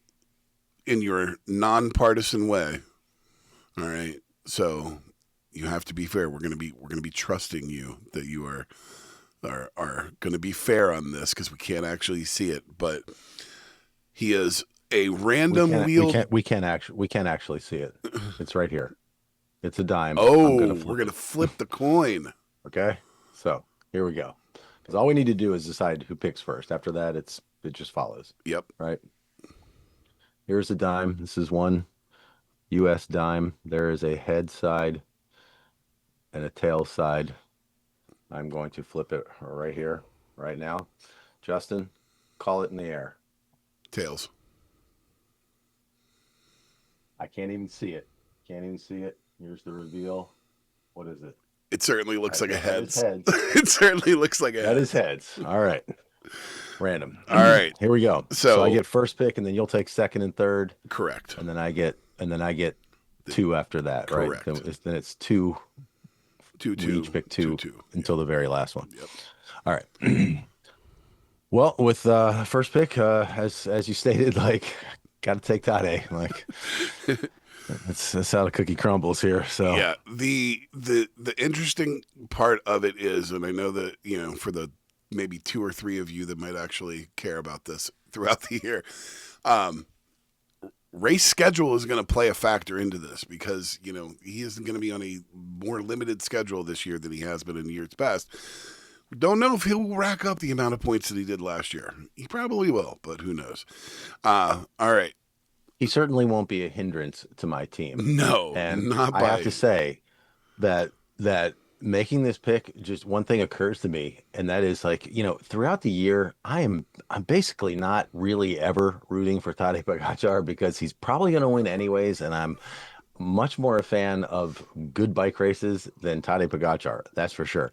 Speaker 2: in your nonpartisan way, all right, so you have to be fair. We're gonna be trusting you that you are going to be fair on this because we can't actually see it, but he is a random wheel.
Speaker 3: We can't actually see it. It's right here. It's a dime.
Speaker 2: Oh, we're going to flip the coin.
Speaker 3: Okay. So here we go. Because all we need to do is decide who picks first. After that, it just follows.
Speaker 2: Yep.
Speaker 3: Right. Here's a dime. This is one US dime. There is a head side and a tail side. I'm going to flip it right here, right now. Justin, call it in the air.
Speaker 2: Tails.
Speaker 3: I can't even see it. Here's the reveal. What is it?
Speaker 2: It certainly looks like a heads.
Speaker 3: Heads.
Speaker 2: It certainly looks like a
Speaker 3: That
Speaker 2: heads.
Speaker 3: is heads. All right. Random.
Speaker 2: All right.
Speaker 3: Here we go. So I get first pick, and then you'll take second and third.
Speaker 2: Correct.
Speaker 3: And then I get 2 after that.
Speaker 2: Correct.
Speaker 3: Right. Then it's 2.
Speaker 2: Two.
Speaker 3: We each pick 2 until the very last one.
Speaker 2: Yep.
Speaker 3: All right. Well, with first pick, as you stated, got to take Tade. That's how the cookie crumbles here. So
Speaker 2: yeah, the interesting part of it is, and I know that for the maybe 2 or 3 of you that might actually care about this throughout the year, race schedule is going to play a factor into this because, he isn't going to be on a more limited schedule this year than he has been in years past. We don't know if he'll rack up the amount of points that he did last year. He probably will, but who knows? All right.
Speaker 3: He certainly won't be a hindrance to my team.
Speaker 2: No,
Speaker 3: and
Speaker 2: not
Speaker 3: I
Speaker 2: by...
Speaker 3: have to say that making this pick, just one thing occurs to me, and that is throughout the year, I'm basically not really ever rooting for Tadej Pogačar because he's probably going to win anyways, and I'm much more a fan of good bike races than Tadej Pogačar. That's for sure.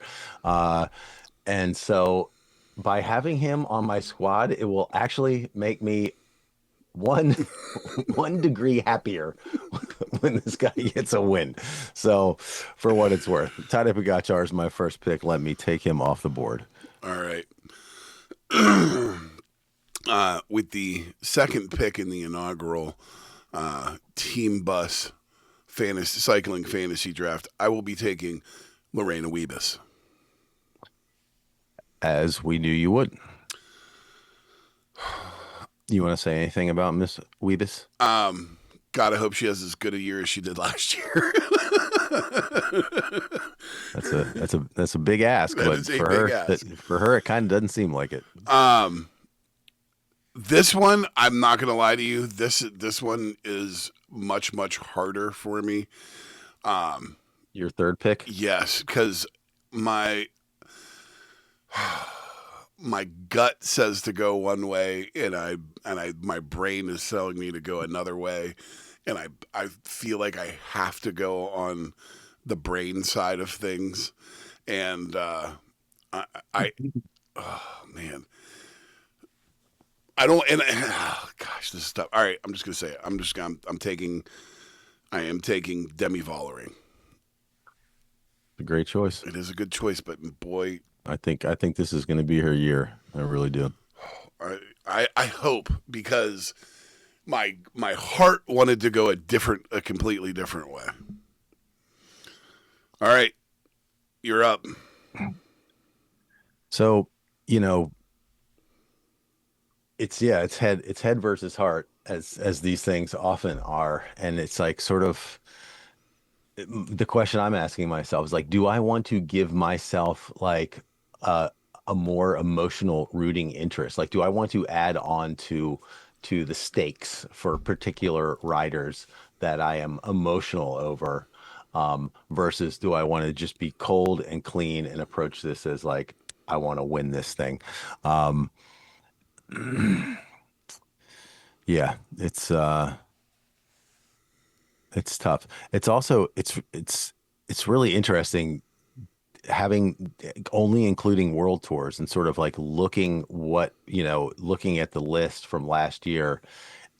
Speaker 3: And so by having him on my squad, it will actually make me one degree happier when this guy gets a win. So for what it's worth, Tadej Pogačar is my first pick. Let me take him off the board.
Speaker 2: All right. with the second pick in the inaugural team bus cycling fantasy draft, I will be taking Lorena Wiebes.
Speaker 3: As we knew you would. You want to say anything about Miss Wiebes?
Speaker 2: God, I hope she has as good a year as she did last year.
Speaker 3: That's a big ask, but for her, it kind of doesn't seem like it.
Speaker 2: This one, I'm not going to lie to you. This one is much, much harder for me.
Speaker 3: Your third pick?
Speaker 2: Yes, because my gut says to go one way, and my brain is telling me to go another way, and I feel like I have to go on the brain side of things, and oh man. I don't, and gosh, this is tough. All right, I'm just gonna say it. I am taking Demi Vollering.
Speaker 3: A great choice.
Speaker 2: It is a good choice, but boy,
Speaker 3: I think this is going to be her year. I really do.
Speaker 2: I hope, because my heart wanted to go a completely different way. All right, you're up.
Speaker 3: So, it's head versus heart, as these things often are, and it's like sort of the question I'm asking myself is like, do I want to give myself like a more emotional rooting interest? Like, do I want to add on to the stakes for particular riders that I am emotional over, versus do I want to just be cold and clean and approach this as like, I want to win this thing? Yeah, it's tough. It's also it's really interesting having only including world tours and sort of like looking at the list from last year,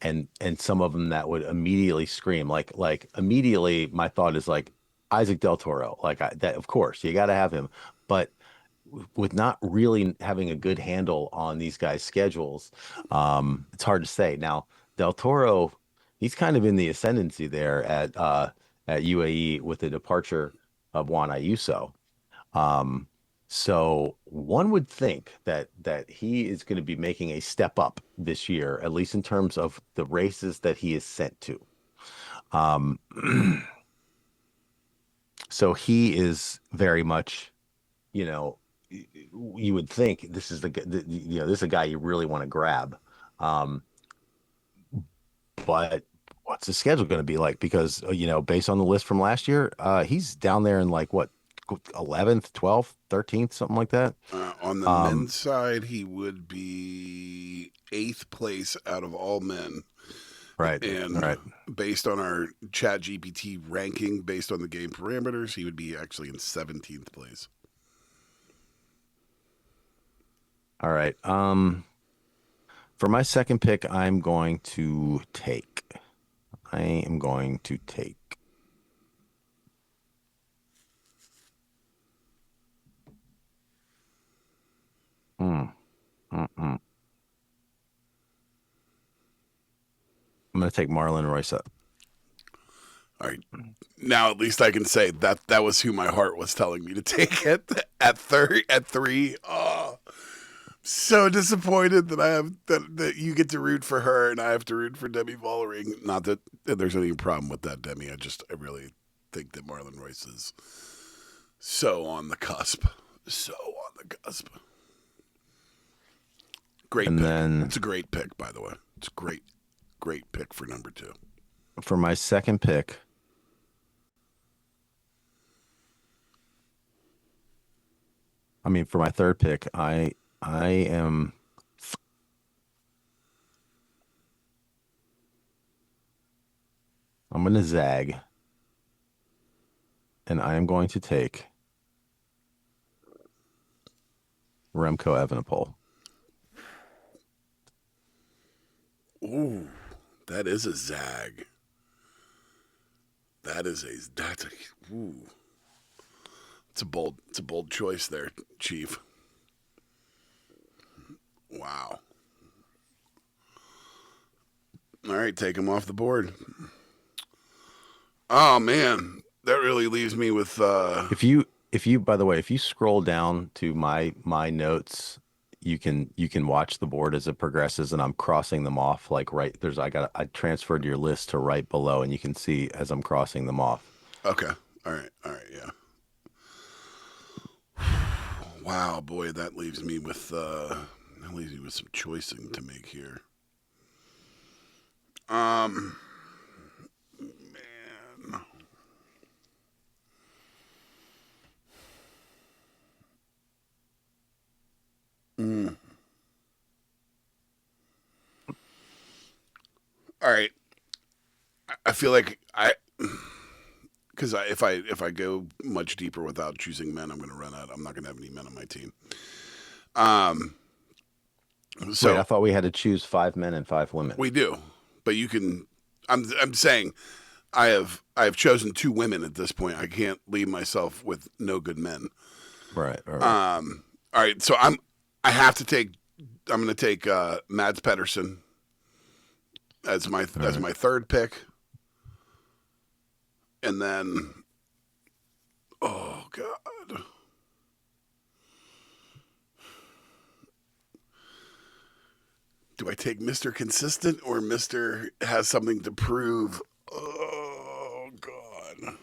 Speaker 3: and some of them that would immediately scream like immediately my thought is like Isaac Del Toro, like that, of course you got to have him, but with not really having a good handle on these guys' schedules, it's hard to say. Now, Del Toro, he's kind of in the ascendancy there at UAE with the departure of Juan Ayuso. So one would think that he is going to be making a step up this year, at least in terms of the races that he is sent to. So he is very much, you would think this is this is a guy you really want to grab. But what's his schedule going to be like? Because, based on the list from last year, he's down there in like what, 11th, 12th, 13th, something like that.
Speaker 2: On the men's side, he would be 8th place out of all men.
Speaker 3: Right.
Speaker 2: And
Speaker 3: right.
Speaker 2: Based on our Chat GPT ranking, based on the game parameters, he would be actually in 17th place.
Speaker 3: All right. For my second pick, I am going to take. I'm going to take Marlon Royce up.
Speaker 2: All right. Now at least I can say that was who my heart was telling me to take at 3. Oh, so disappointed that I have that you get to root for her and I have to root for Demi Vollering. Not that there's any problem with that, Demi. I really think that Marlon Royce is so on the cusp. Great
Speaker 3: and
Speaker 2: pick.
Speaker 3: Then
Speaker 2: it's a great pick, by the way. It's a great pick for number 2.
Speaker 3: For my second pick, for my third pick, I'm going to zag, and I am going to take Remco Evenepoel.
Speaker 2: Ooh, that is a zag. It's a bold choice there, Chief. Wow. All right, take him off the board. Oh man, that really leaves me with.
Speaker 3: By the way, if you scroll down to my notes, you can watch the board as it progresses, and I'm crossing them off like right there's I transferred your list to right below, and you can see as I'm crossing them off.
Speaker 2: Okay. All right, yeah. Wow, boy, that leaves me with some choicing to make here. Man. All right. I feel like because if I go much deeper without choosing men, I'm going to run out. I'm not going to have any men on my team. So
Speaker 3: Wait, I thought we had to choose 5 men and 5 women.
Speaker 2: we do, but you can. I'm saying I have chosen 2 women at this point. I can't leave myself with no good men.
Speaker 3: Right.
Speaker 2: All right. So I'm going to take Mads Pedersen as my third pick, and then oh god, do I take Mr. Consistent or Mr. Has something to prove? Oh god.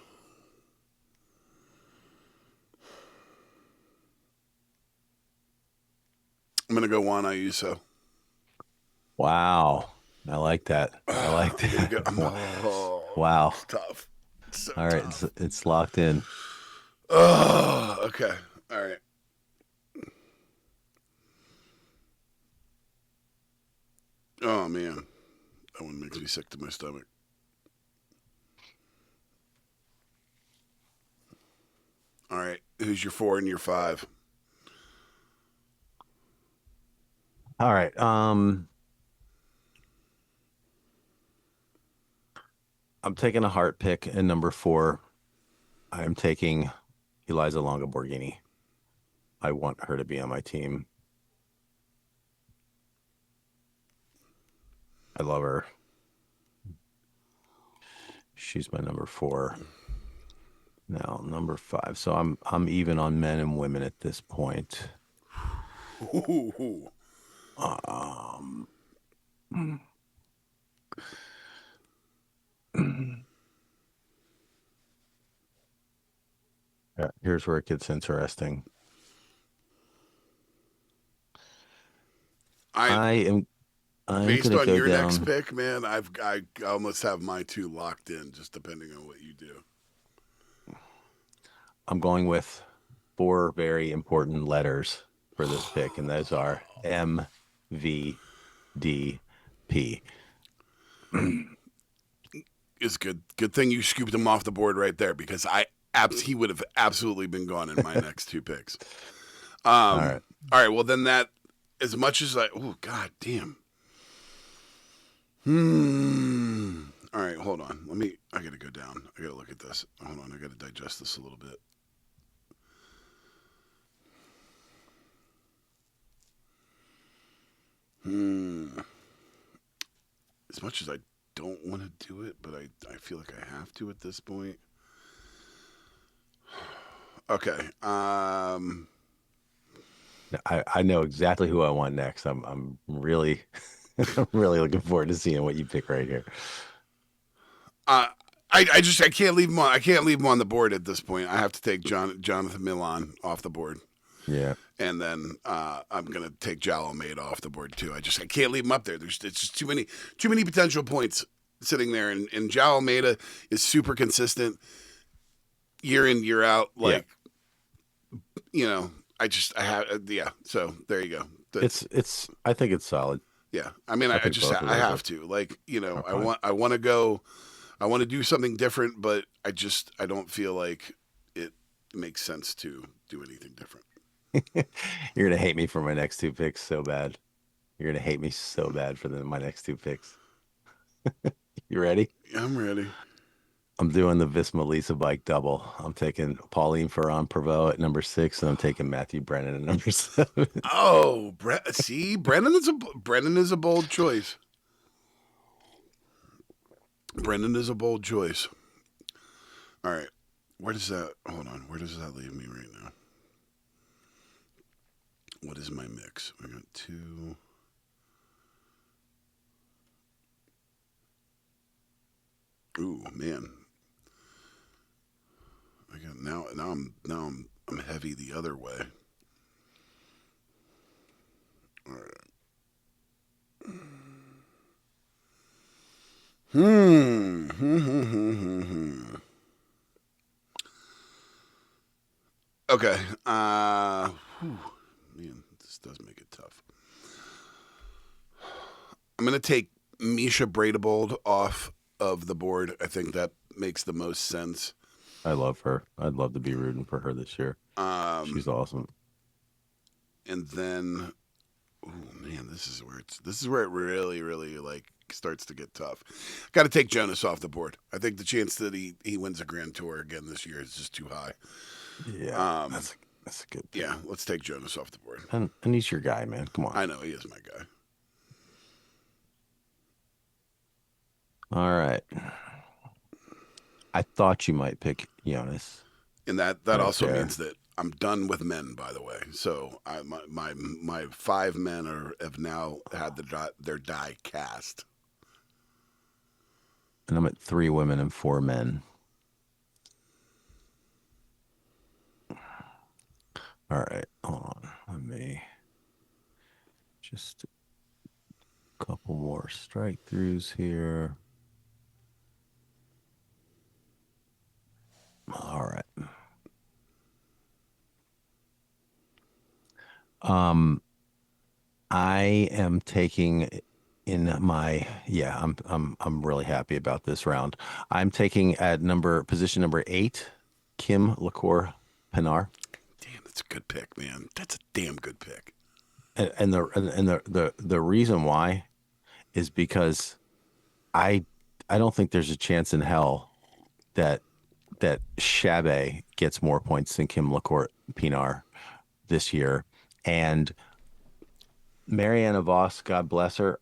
Speaker 2: I'm gonna go Juan Ayuso.
Speaker 3: Wow. I like that. Wow.
Speaker 2: It's tough. It's so
Speaker 3: All right,
Speaker 2: tough.
Speaker 3: it's locked in.
Speaker 2: Oh, okay. All right. Oh man, that one makes me sick to my stomach. All right, who's your 4 and your 5?
Speaker 3: All right. I'm taking a heart pick in number 4. I'm taking Eliza Longa-Borghini. I want her to be on my team. I love her. She's my number 4. Now, number 5. So I'm even on men and women at this point.
Speaker 2: Ooh.
Speaker 3: Yeah, here's where it gets interesting. I'm
Speaker 2: Based
Speaker 3: gonna
Speaker 2: on
Speaker 3: go
Speaker 2: your
Speaker 3: down.
Speaker 2: next pick, man, I almost have my 2 locked in, just depending on what you do.
Speaker 3: I'm going with 4 very important letters for this pick, and those are M, V, D, P.
Speaker 2: It's good. Good thing you scooped him off the board right there, because he would have absolutely been gone in my next 2 picks.
Speaker 3: All right.
Speaker 2: All right. Well, then that, as much as oh god damn. All right, hold on. I gotta go down. I gotta look at this. Hold on. I gotta digest this a little bit. As much as I don't want to do it, but I feel like I have to at this point. Okay.
Speaker 3: I know exactly who I want next. I'm really I'm really looking forward to seeing what you pick right here.
Speaker 2: I can't leave him on. I can't leave him on the board at this point. I have to take Jonathan Milan off the board.
Speaker 3: Yeah.
Speaker 2: And then I'm gonna take Jal Almeida off the board too. I can't leave him up there. It's just too many potential points sitting there. And Jal Almeida is super consistent year in, year out. Like, you know, I have So there you go.
Speaker 3: I think it's solid.
Speaker 2: Yeah. I mean, I have to, like, you know, I want to go. I want to do something different, but I don't feel like it makes sense to do anything different.
Speaker 3: You're gonna hate me for my next 2 picks so bad. You're gonna hate me so bad for my next 2 picks. You ready?
Speaker 2: I'm ready.
Speaker 3: I'm doing the Visma Lisa bike double. I'm taking Pauline Ferrand-Prévot at number 6, and I'm taking Matthew Brennan at number 7.
Speaker 2: Oh, see, Brennan is a bold choice. Brendan is a bold choice. All right. Where does that leave me right now? What is my mix? I got two. Ooh, man. I got now I'm heavy the other way. All right. Okay. Man, this does make it tough. I'm gonna take Misha Braidebold off of the board. I think that makes the most sense.
Speaker 3: I love her. I'd love to be rooting for her this year. She's awesome.
Speaker 2: And then, oh man, this is where it really, really like starts to get tough. Got to take Jonas off the board. I think the chance that he wins a Grand Tour again this year is just too high.
Speaker 3: Yeah, that's a good pick.
Speaker 2: Yeah, let's take Jonas off the board.
Speaker 3: And he's your guy, man. Come on.
Speaker 2: I know he is my guy.
Speaker 3: All right. I thought you might pick Jonas.
Speaker 2: And that also means that I'm done with men, by the way. So my 5 men have now had their die cast.
Speaker 3: And I'm at 3 women and 4 men. All right, hold on. Let me just a couple more strike throughs here. All right. I am taking in my I'm really happy about this round. I'm taking at position number 8, Kim LaCour Pinar.
Speaker 2: Damn, that's a good pick, man. That's a damn good pick.
Speaker 3: And the reason why is because I don't think there's a chance in hell that Chabet gets more points than Kim LaCour Pinar this year. And Marianne Vos, God bless her,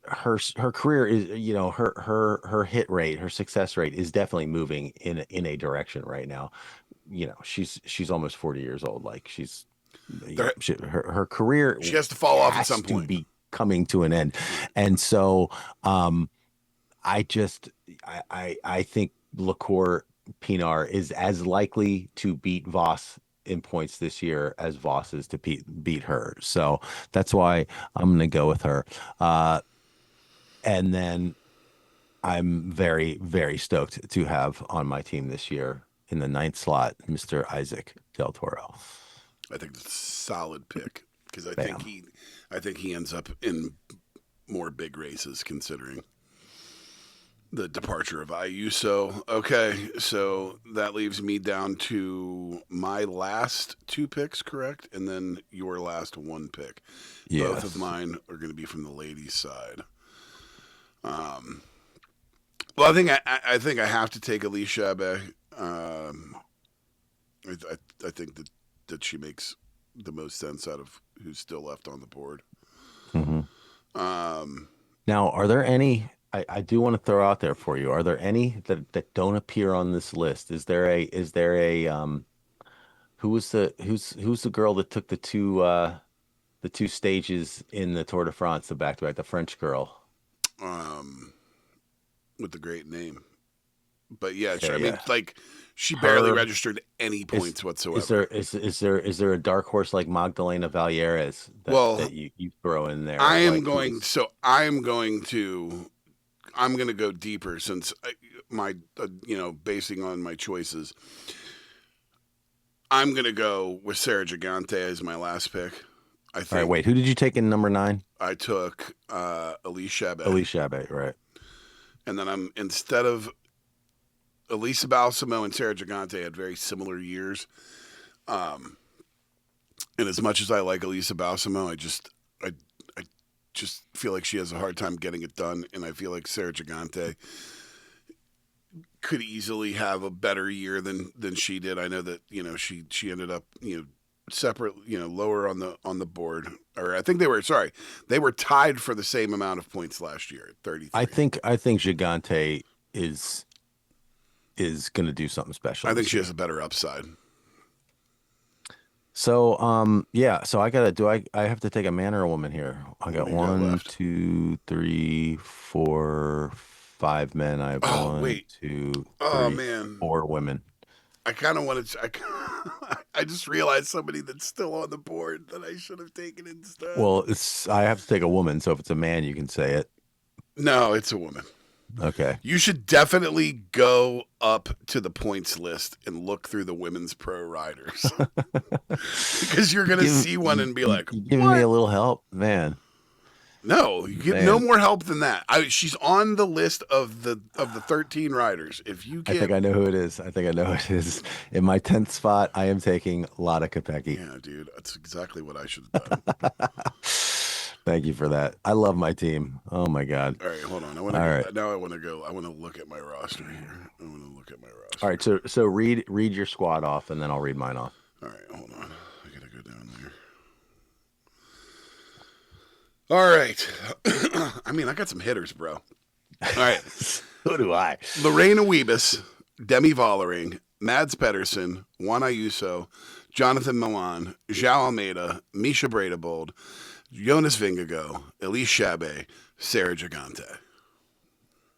Speaker 3: her career is, her hit rate, her success rate is definitely moving in a direction right now. She's almost 40 years old. Like her career,
Speaker 2: she has to fall off at some point.
Speaker 3: To be coming to an end, and so I think LaCour Pinar is as likely to beat Vos in points this year as Vos is to beat her. So that's why I'm going to go with her. And then I'm very, very stoked to have on my team this year in the 9th slot, Mr. Isaac Del Toro.
Speaker 2: I think it's a solid pick because I think he ends up in more big races considering the departure of Ayuso. Okay, so that leaves me down to my last 2 picks, correct? And then your last 1 pick. Yes. Both of mine are going to be from the ladies' side. Well, I think I have to take Allez Chabet. I think that she makes the most sense out of who's still left on the board.
Speaker 3: Mm-hmm. Now, are there any? I do want to throw out there for you. Are there any that don't appear on this list? Is there a who's the girl that took the two stages in the Tour de France, the back-to-back, the French girl?
Speaker 2: With the great name. But yeah, I mean, like, she barely registered any points whatsoever.
Speaker 3: Is there a dark horse like Magdelana Vallieres that you throw in there?
Speaker 2: I'm going to go deeper since my basing on my choices. I'm going to go with Sarah Gigante as my last pick. I think. All right,
Speaker 3: wait, who did you take in number 9?
Speaker 2: I took Allez Chabet.
Speaker 3: Allez Chabet, right.
Speaker 2: And then instead of Elisa Balsamo and Sarah Gigante had very similar years. And as much as I like Elisa Balsamo, I just feel like she has a hard time getting it done. And I feel like Sarah Gigante could easily have a better year than she did. I know that, she ended up, separate, lower on the board. Or I think they were tied for the same amount of points last year at 33.
Speaker 3: I think Gigante is going to do something special.
Speaker 2: I think
Speaker 3: this
Speaker 2: she
Speaker 3: year.
Speaker 2: has a better upside.
Speaker 3: So, yeah. So I have to take a man or a woman here. I
Speaker 2: What
Speaker 3: got
Speaker 2: do you got
Speaker 3: 1,
Speaker 2: left?
Speaker 3: 2, 3, 4, 5 men. I have
Speaker 2: Oh,
Speaker 3: 1,
Speaker 2: wait.
Speaker 3: 2,
Speaker 2: Oh,
Speaker 3: 3,
Speaker 2: man.
Speaker 3: 4 women.
Speaker 2: I kind of wanted to. I just realized somebody that's still on the board that I should have taken instead.
Speaker 3: Well, I have to take a woman. So if it's a man, you can say it.
Speaker 2: No, it's a woman.
Speaker 3: Okay.
Speaker 2: You should definitely go up to the points list and look through the women's pro riders because you're going to see one and be like,
Speaker 3: You giving me
Speaker 2: what?
Speaker 3: a little help, man.
Speaker 2: No, you get no more help than that. She's on the list of the 13 riders. If you
Speaker 3: I think
Speaker 2: can't,
Speaker 3: I know who it is. I think I know who it is. In my 10th spot, I am taking Lotta Kopecky.
Speaker 2: yeah, dude, that's exactly what I should have done.
Speaker 3: Thank you for that. I love my team. Oh my God.
Speaker 2: All right, hold on.
Speaker 3: All right.
Speaker 2: Now I want to go. I want to look at my roster here. I want to look at my roster.
Speaker 3: All right. So read your squad off, and then I'll read mine off.
Speaker 2: All right, hold on. I gotta go down there. All right. I mean, I got some hitters, bro. All right.
Speaker 3: So do I.
Speaker 2: Lorena Wiebes, Demi Vollering, Mads Pedersen, Juan Ayuso, Jonathan Milan, João Almeida, Misha Bredebold, Jonas Vingegaard, Elise Chabe, Sarah Gigante.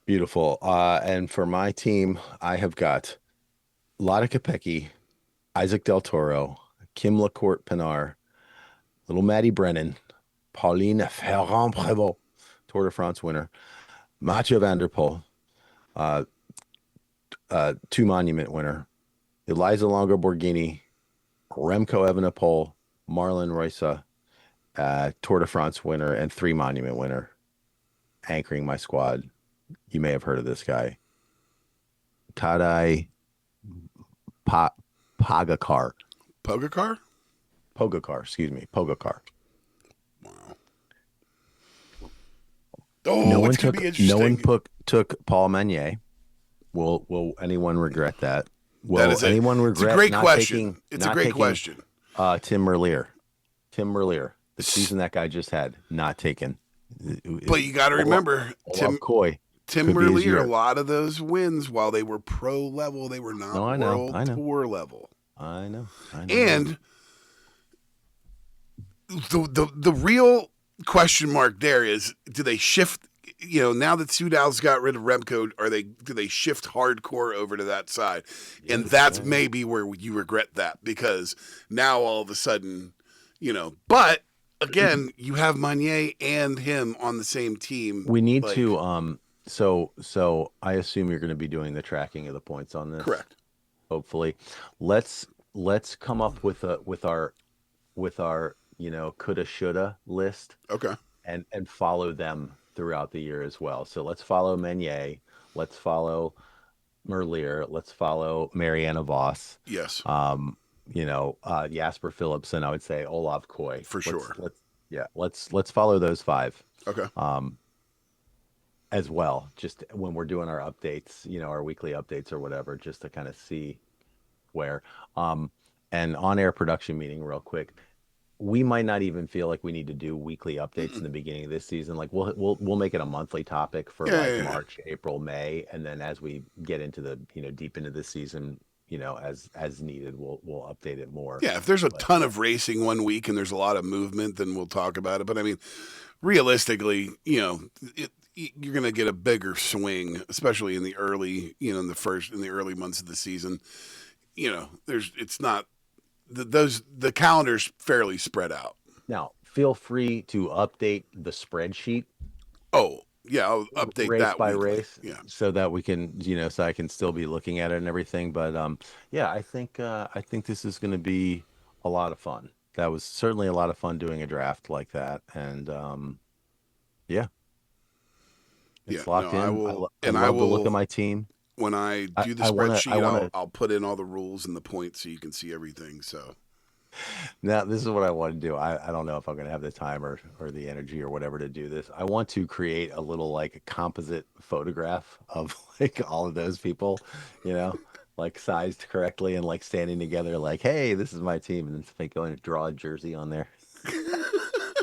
Speaker 3: Beautiful. And for my team, I have got Lotta Kopecky, Isaac Del Toro, Kim Lacourt Pinar, little Maddie Brennan, Pauline Ferrand-Prévot, Tour de France winner, Mathieu van der Poel, 2 monument winner, Eliza Longo Borghini, Remco Evenepoel, Marlon Reusse, Tour de France winner, and 3 monument winner. Anchoring my squad, you may have heard of this guy, Tadej Pogacar.
Speaker 2: Pogacar?
Speaker 3: Excuse me, Pogacar.
Speaker 2: Wow. Oh, it's going to be interesting.
Speaker 3: No one took Paul Meunier. Will anyone regret that? Will anyone regret?
Speaker 2: It's a great question. It's a great question.
Speaker 3: Tim Merlier. The season that guy just had, not taken.
Speaker 2: But you got to remember, Tim Merlier, a lot of those wins while they were pro level, they were not world tour level.
Speaker 3: I know.
Speaker 2: And the real question mark there is, do they shift? Now that Soudal's got rid of Remco, do they shift hardcore over to that side? And that's maybe where you regret that, because now all of a sudden, but again, you have Meunier and him on the same team.
Speaker 3: We need to so I assume you're going to be doing the tracking of the points on this.
Speaker 2: Correct.
Speaker 3: Hopefully. Let's come up with our coulda shoulda list.
Speaker 2: Okay.
Speaker 3: And follow them throughout the year as well. So let's follow Meunier, let's follow Merlier, let's follow Marianne Vos.
Speaker 2: Yes.
Speaker 3: Jasper Philipsen, I would say Olav Koy.
Speaker 2: For sure.
Speaker 3: Let's follow those 5.
Speaker 2: Okay.
Speaker 3: As well, just when we're doing our updates, our weekly updates or whatever, just to kind of see where. And on-air production meeting real quick. We might not even feel like we need to do weekly updates in the beginning of this season. Like we'll make it a monthly topic for March, April, May, and then as we get into the deep into the season, as needed, we'll update it more.
Speaker 2: Yeah, if there's a ton of racing one week and there's a lot of movement, then we'll talk about it. But I mean, realistically, you're going to get a bigger swing, especially in the early, in the early months of the season. The calendar's fairly spread out.
Speaker 3: Now, feel free to update the spreadsheet.
Speaker 2: Oh, yeah, I'll update
Speaker 3: race
Speaker 2: that
Speaker 3: by
Speaker 2: weekly.
Speaker 3: race,
Speaker 2: yeah,
Speaker 3: so that we can, so I can still be looking at it and everything. But I think this is going to be a lot of fun. That was certainly a lot of fun doing a draft like that, and it's locked in. I love the look of my team.
Speaker 2: When I do the spreadsheet, I'll put in all the rules and the points so you can see everything. So
Speaker 3: now this is what I want to do. I don't know if I'm going to have the time or the energy or whatever to do this. I want to create a little composite photograph of all of those people, like sized correctly and like standing together like, hey, this is my team, and then they go and draw a jersey on there.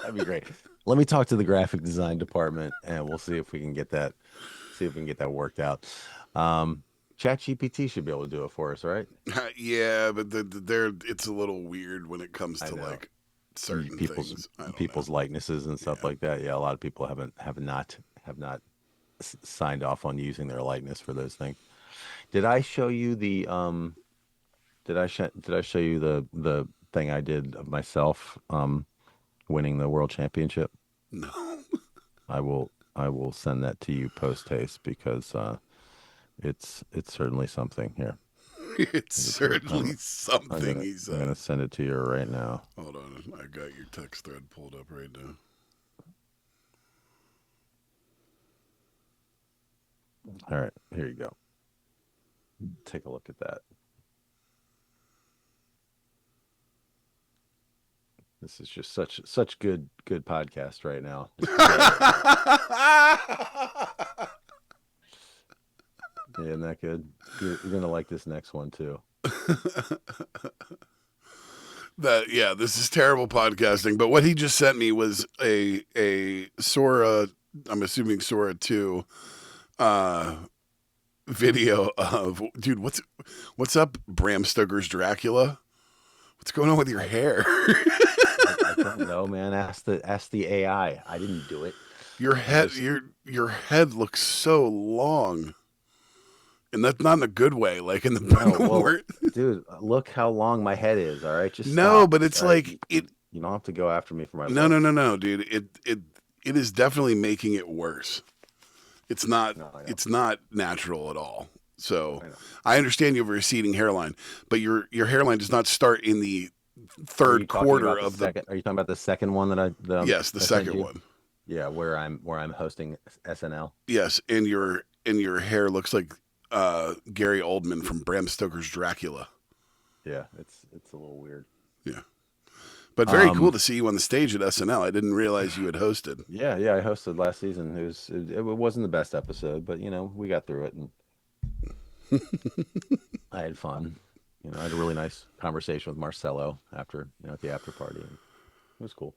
Speaker 3: That'd be great. Let me talk to the graphic design department and we'll see if we can get that worked out. ChatGPT should be able to do it for us, right?
Speaker 2: Yeah, but it's a little weird when it comes
Speaker 3: I
Speaker 2: to
Speaker 3: know.
Speaker 2: like certain
Speaker 3: People's
Speaker 2: things. I don't
Speaker 3: people's
Speaker 2: know.
Speaker 3: likenesses and stuff like that. Yeah, a lot of people have not signed off on using their likeness for those things. Did I show you the did I show you the thing I did of myself winning the world championship?
Speaker 2: No,
Speaker 3: I will send that to you post haste because it's certainly something here.
Speaker 2: it's
Speaker 3: Here,
Speaker 2: certainly something he
Speaker 3: I'm gonna
Speaker 2: said.
Speaker 3: send it to you right now.
Speaker 2: Hold on, I got your text thread pulled up right now.
Speaker 3: All right, here you go. Take a look at that. This is just such good podcast right now. Yeah, isn't that good? You're gonna like this next one too.
Speaker 2: This is terrible podcasting. But what he just sent me was a Sora. I'm assuming Sora 2 video of dude. What's up, Bram Stoker's Dracula? What's going on with your hair?
Speaker 3: I don't know, man. Ask the AI. I didn't do it.
Speaker 2: Your head,
Speaker 3: Just,
Speaker 2: your head looks so long, and that's not in a good way. Like in the
Speaker 3: no, well,
Speaker 2: where,
Speaker 3: dude, look how long my head is. All right, just
Speaker 2: no,
Speaker 3: stop.
Speaker 2: but it's
Speaker 3: All right,
Speaker 2: like it.
Speaker 3: you don't have to go after me for my
Speaker 2: No, no,
Speaker 3: looks.
Speaker 2: no, no, dude. It is definitely making it worse. It's not.
Speaker 3: No, I know.
Speaker 2: It's not natural at all. So
Speaker 3: I know.
Speaker 2: I understand you have a receding hairline, but your hairline does not start in the
Speaker 3: Are you
Speaker 2: third
Speaker 3: talking
Speaker 2: quarter
Speaker 3: about the
Speaker 2: of the.
Speaker 3: second? Are you talking about the second one
Speaker 2: Yes, the
Speaker 3: I sent
Speaker 2: second
Speaker 3: you?
Speaker 2: one.
Speaker 3: Yeah, where I'm hosting SNL.
Speaker 2: Yes, and your hair looks like Gary Oldman from Bram Stoker's Dracula.
Speaker 3: Yeah, it's a little weird.
Speaker 2: Yeah. But very cool
Speaker 3: Um,
Speaker 2: to see you on the stage at SNL. I didn't realize you had hosted.
Speaker 3: yeah, I hosted last season. It wasn't the best episode, but we got through it and I had fun. I had a really nice conversation with Marcelo after, at the after party. And it was cool.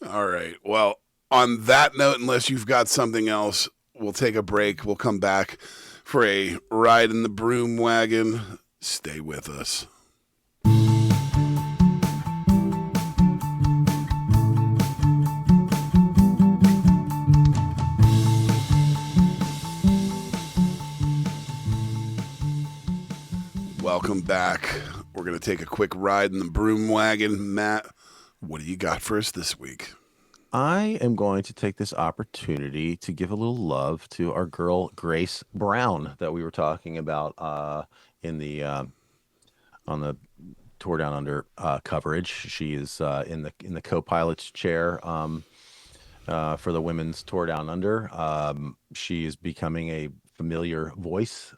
Speaker 2: All right. Well, on that note, unless you've got something else, we'll take a break. We'll come back for a ride in the Broom Wagon. Stay with us. Welcome back. We're going to take a quick ride in the Broom Wagon. Matt, what do you got for us this week?
Speaker 3: I am going to take this opportunity to give a little love to our girl Grace Brown that we were talking about in the on the Tour Down Under coverage. She is in the co-pilot's chair for the women's Tour Down Under. She is becoming a familiar voice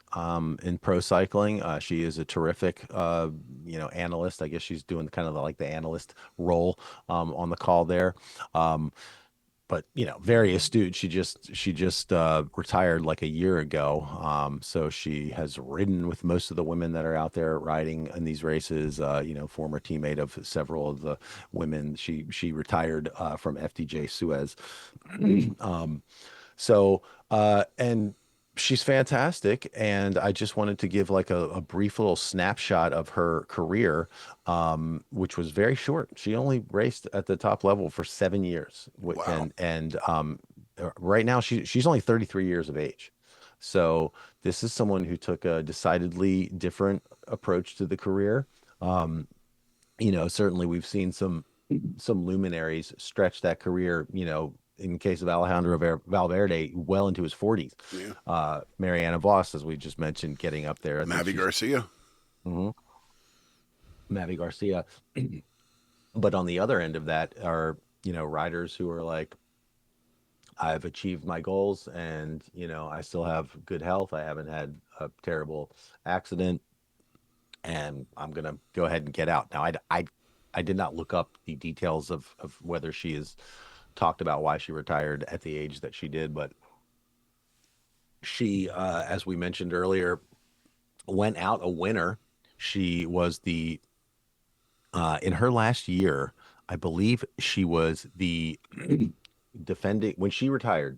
Speaker 3: in pro cycling. She is a terrific, analyst. I guess she's doing kind of like the analyst role on the call there. But very astute. She just retired like a year ago. So she has ridden with most of the women that are out there riding in these races. Former teammate of several of the women. She retired from FDJ Suez. And she's fantastic. And I just wanted to give like a brief little snapshot of her career, which was very short. She only raced at the top level for 7 years.
Speaker 2: Wow.
Speaker 3: And right now she's only 33 years of age. So this is someone who took a decidedly different approach to the career. Certainly we've seen some luminaries stretch that career, in case of Alejandro Valverde, well into his 40s.
Speaker 2: Yeah.
Speaker 3: Mariana Voss, as we just mentioned, getting up there. I think
Speaker 2: Mavi Garcia.
Speaker 3: Mhm. Mavi Garcia. But on the other end of that are, riders who are like, I've achieved my goals and, I still have good health. I haven't had a terrible accident and I'm going to go ahead and get out. Now, I did not look up the details of whether she has talked about why she retired at the age that she did, but she, as we mentioned earlier, went out a winner. She was the in her last year, I believe she was the defending when she retired.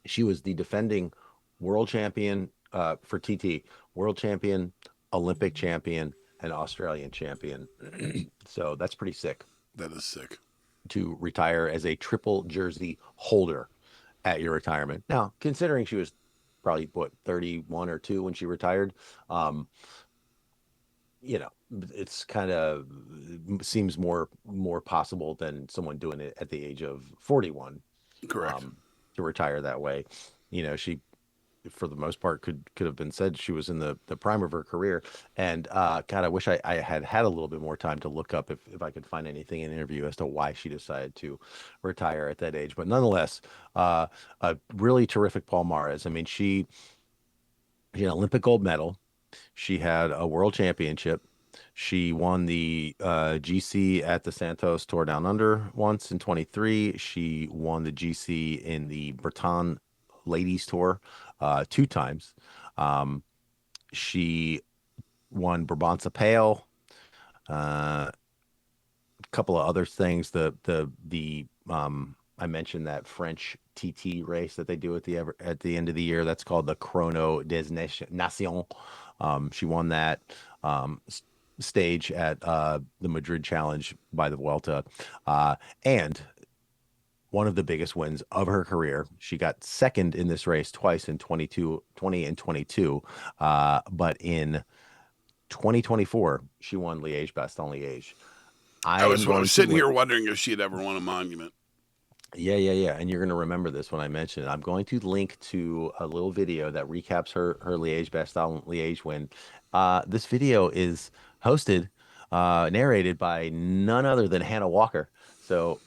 Speaker 3: She was the defending world champion for TT, world champion, Olympic champion, and Australian champion. So that's pretty sick
Speaker 2: That is sick.
Speaker 3: to retire as a triple jersey holder at your retirement. Now, considering she was probably what 31 or 2 when she retired, um, you know, it's kind of seems more possible than someone doing it at the age of 41
Speaker 2: Correct.
Speaker 3: to retire that way. You know, she for the most part could have been said she was in the prime of her career. And God, I wish I had a little bit more time to look up if I could find anything in an interview as to why she decided to retire at that age. But nonetheless, a really terrific palmarès. I mean, she had an Olympic gold medal. She had a world championship. She won the GC at the Santos Tour Down Under once in 23. She won the GC in the Breton Ladies Tour 2 times. She won Brabantse Pijl, a couple of other things. I mentioned that French TT race that they do at the end of the year. That's called the Chrono des Nations. She won that stage at the Madrid Challenge by the Vuelta, and one of the biggest wins of her career. She got second in this race twice in 20 and 22, but in 2024 she won Liège-Bastogne-Liège.
Speaker 2: I was sitting here wondering if she'd ever won a monument.
Speaker 3: Yeah. And you're going to remember this when I mention it. I'm going to link to a little video that recaps her Liège-Bastogne-Liège win. This video is hosted, narrated by none other than Hannah Walker. So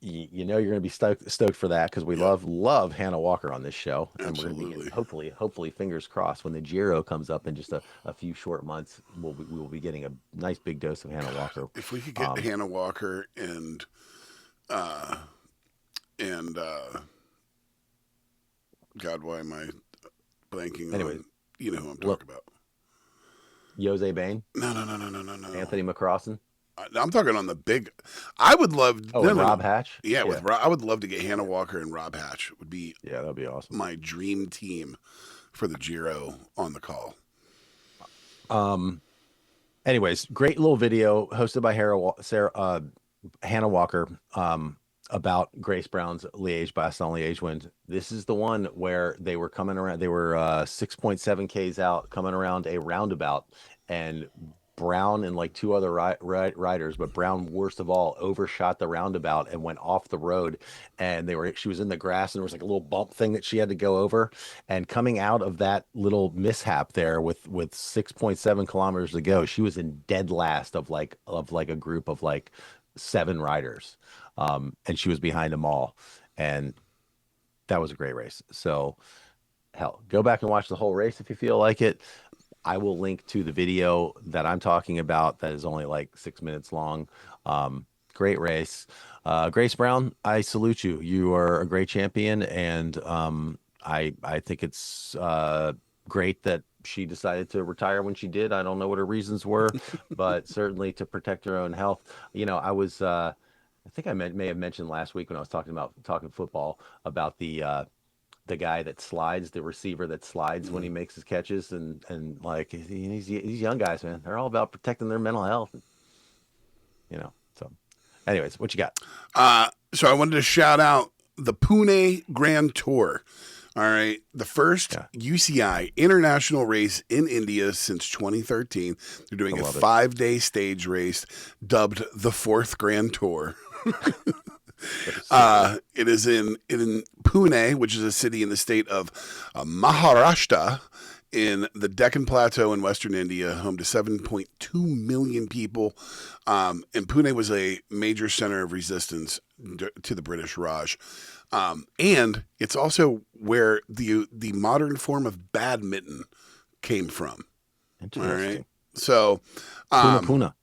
Speaker 3: you know you're going to be stoked for that because we love Hannah Walker on this show. And
Speaker 2: Absolutely.
Speaker 3: we're going to be hopefully fingers crossed when the Giro comes up in just a few short months, we will be getting a nice big dose of Hannah Walker.
Speaker 2: If we could get Hannah Walker and God, why am I blanking on, you know who I'm talking about?
Speaker 3: Jose Bain?
Speaker 2: No.
Speaker 3: Anthony McCrossan?
Speaker 2: I'm talking on the big. I would love.
Speaker 3: Rob Hatch.
Speaker 2: Yeah, with Rob, I would love to get Hannah Walker and Rob Hatch. Would be
Speaker 3: that'd be awesome.
Speaker 2: My dream team for the Giro on the call.
Speaker 3: Anyways, great little video hosted by Hannah Walker about Grace Brown's Liège-Bastogne-Liège win. This is the one where they were coming around. They were 6.7 Ks out, coming around a roundabout, and Brown and like 2 other riders, but Brown worst of all overshot the roundabout and went off the road. And she was in the grass, and there was like a little bump thing that she had to go over. And coming out of that little mishap there with 6.7 kilometers to go, she was in dead last of like a group of like 7 riders, and she was behind them all. And that was a great race. So hell, go back and watch the whole race if you feel like it. I will link to the video that I'm talking about that is only like 6 minutes long. Great race. Grace Brown, I salute you. You are a great champion, and I think it's great that she decided to retire when she did. I don't know what her reasons were, but certainly to protect her own health. You know, I was I think I may have mentioned last week when I was talking football about the guy that slides, the receiver that slides when he makes his catches, and like these young guys, man, they're all about protecting their mental health. You know. So, anyways, what you got?
Speaker 2: So I wanted to shout out the Pune Grand Tour. All right, the first UCI international race in India since 2013. They're doing a 5-day stage race dubbed the 4th Grand Tour. It is in Pune, which is a city in the state of Maharashtra in the Deccan Plateau in Western India, home to 7.2 million people. And Pune was a major center of resistance to the British Raj. And it's also where the modern form of badminton came from.
Speaker 3: Interesting.
Speaker 2: All right. So,
Speaker 3: Pune.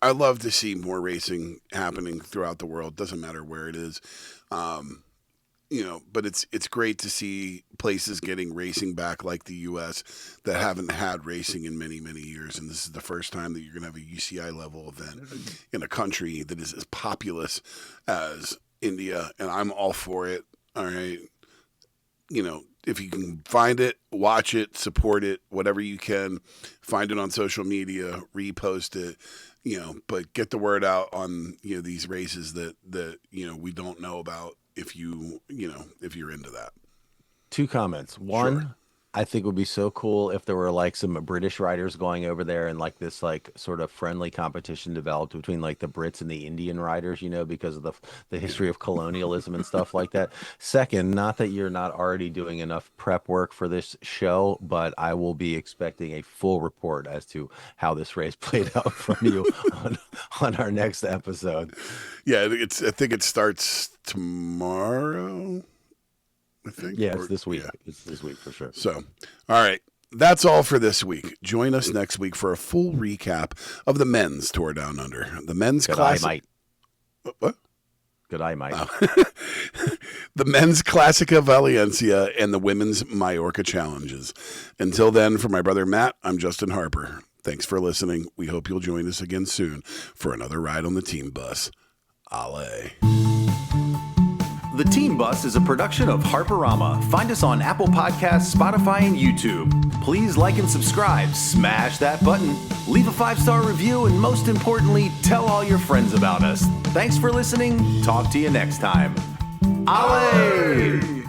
Speaker 2: I love to see more racing happening throughout the world. Doesn't matter where it is. but it's great to see places getting racing back like the U.S. that haven't had racing in many, many years. And this is the first time that you're going to have a UCI level event in a country that is as populous as India. And I'm all for it. All right. If you can find it, watch it, support it, whatever you can, find it on social media, repost it, but get the word out on, these races that we don't know about if if you're into that.
Speaker 3: 2 comments. One,
Speaker 2: Sure.
Speaker 3: I think it would be so cool if there were like some British riders going over there and like this like sort of friendly competition developed between like the Brits and the Indian riders, because of the history of colonialism and stuff like that. Second, not that you're not already doing enough prep work for this show, but I will be expecting a full report as to how this race played out from you on our next episode.
Speaker 2: Yeah, I think it starts tomorrow. I think.
Speaker 3: Yeah, it's this week.
Speaker 2: Yeah.
Speaker 3: It's this week for sure.
Speaker 2: So, all right. That's all for this week. Join us next week for a full recap of the men's Tour Down Under. The men's classic. What?
Speaker 3: Good eye, Mike.
Speaker 2: Oh. The men's Classica Valencia and the women's Majorca Challenges. Until then, for my brother Matt, I'm Justin Harper. Thanks for listening. We hope you'll join us again soon for another ride on the team bus. Allez.
Speaker 1: The Team Bus is a production of Harperama. Find us on Apple Podcasts, Spotify, and YouTube. Please like and subscribe, smash that button, leave a 5-star review, and most importantly, tell all your friends about us. Thanks for listening. Talk to you next time. Allez!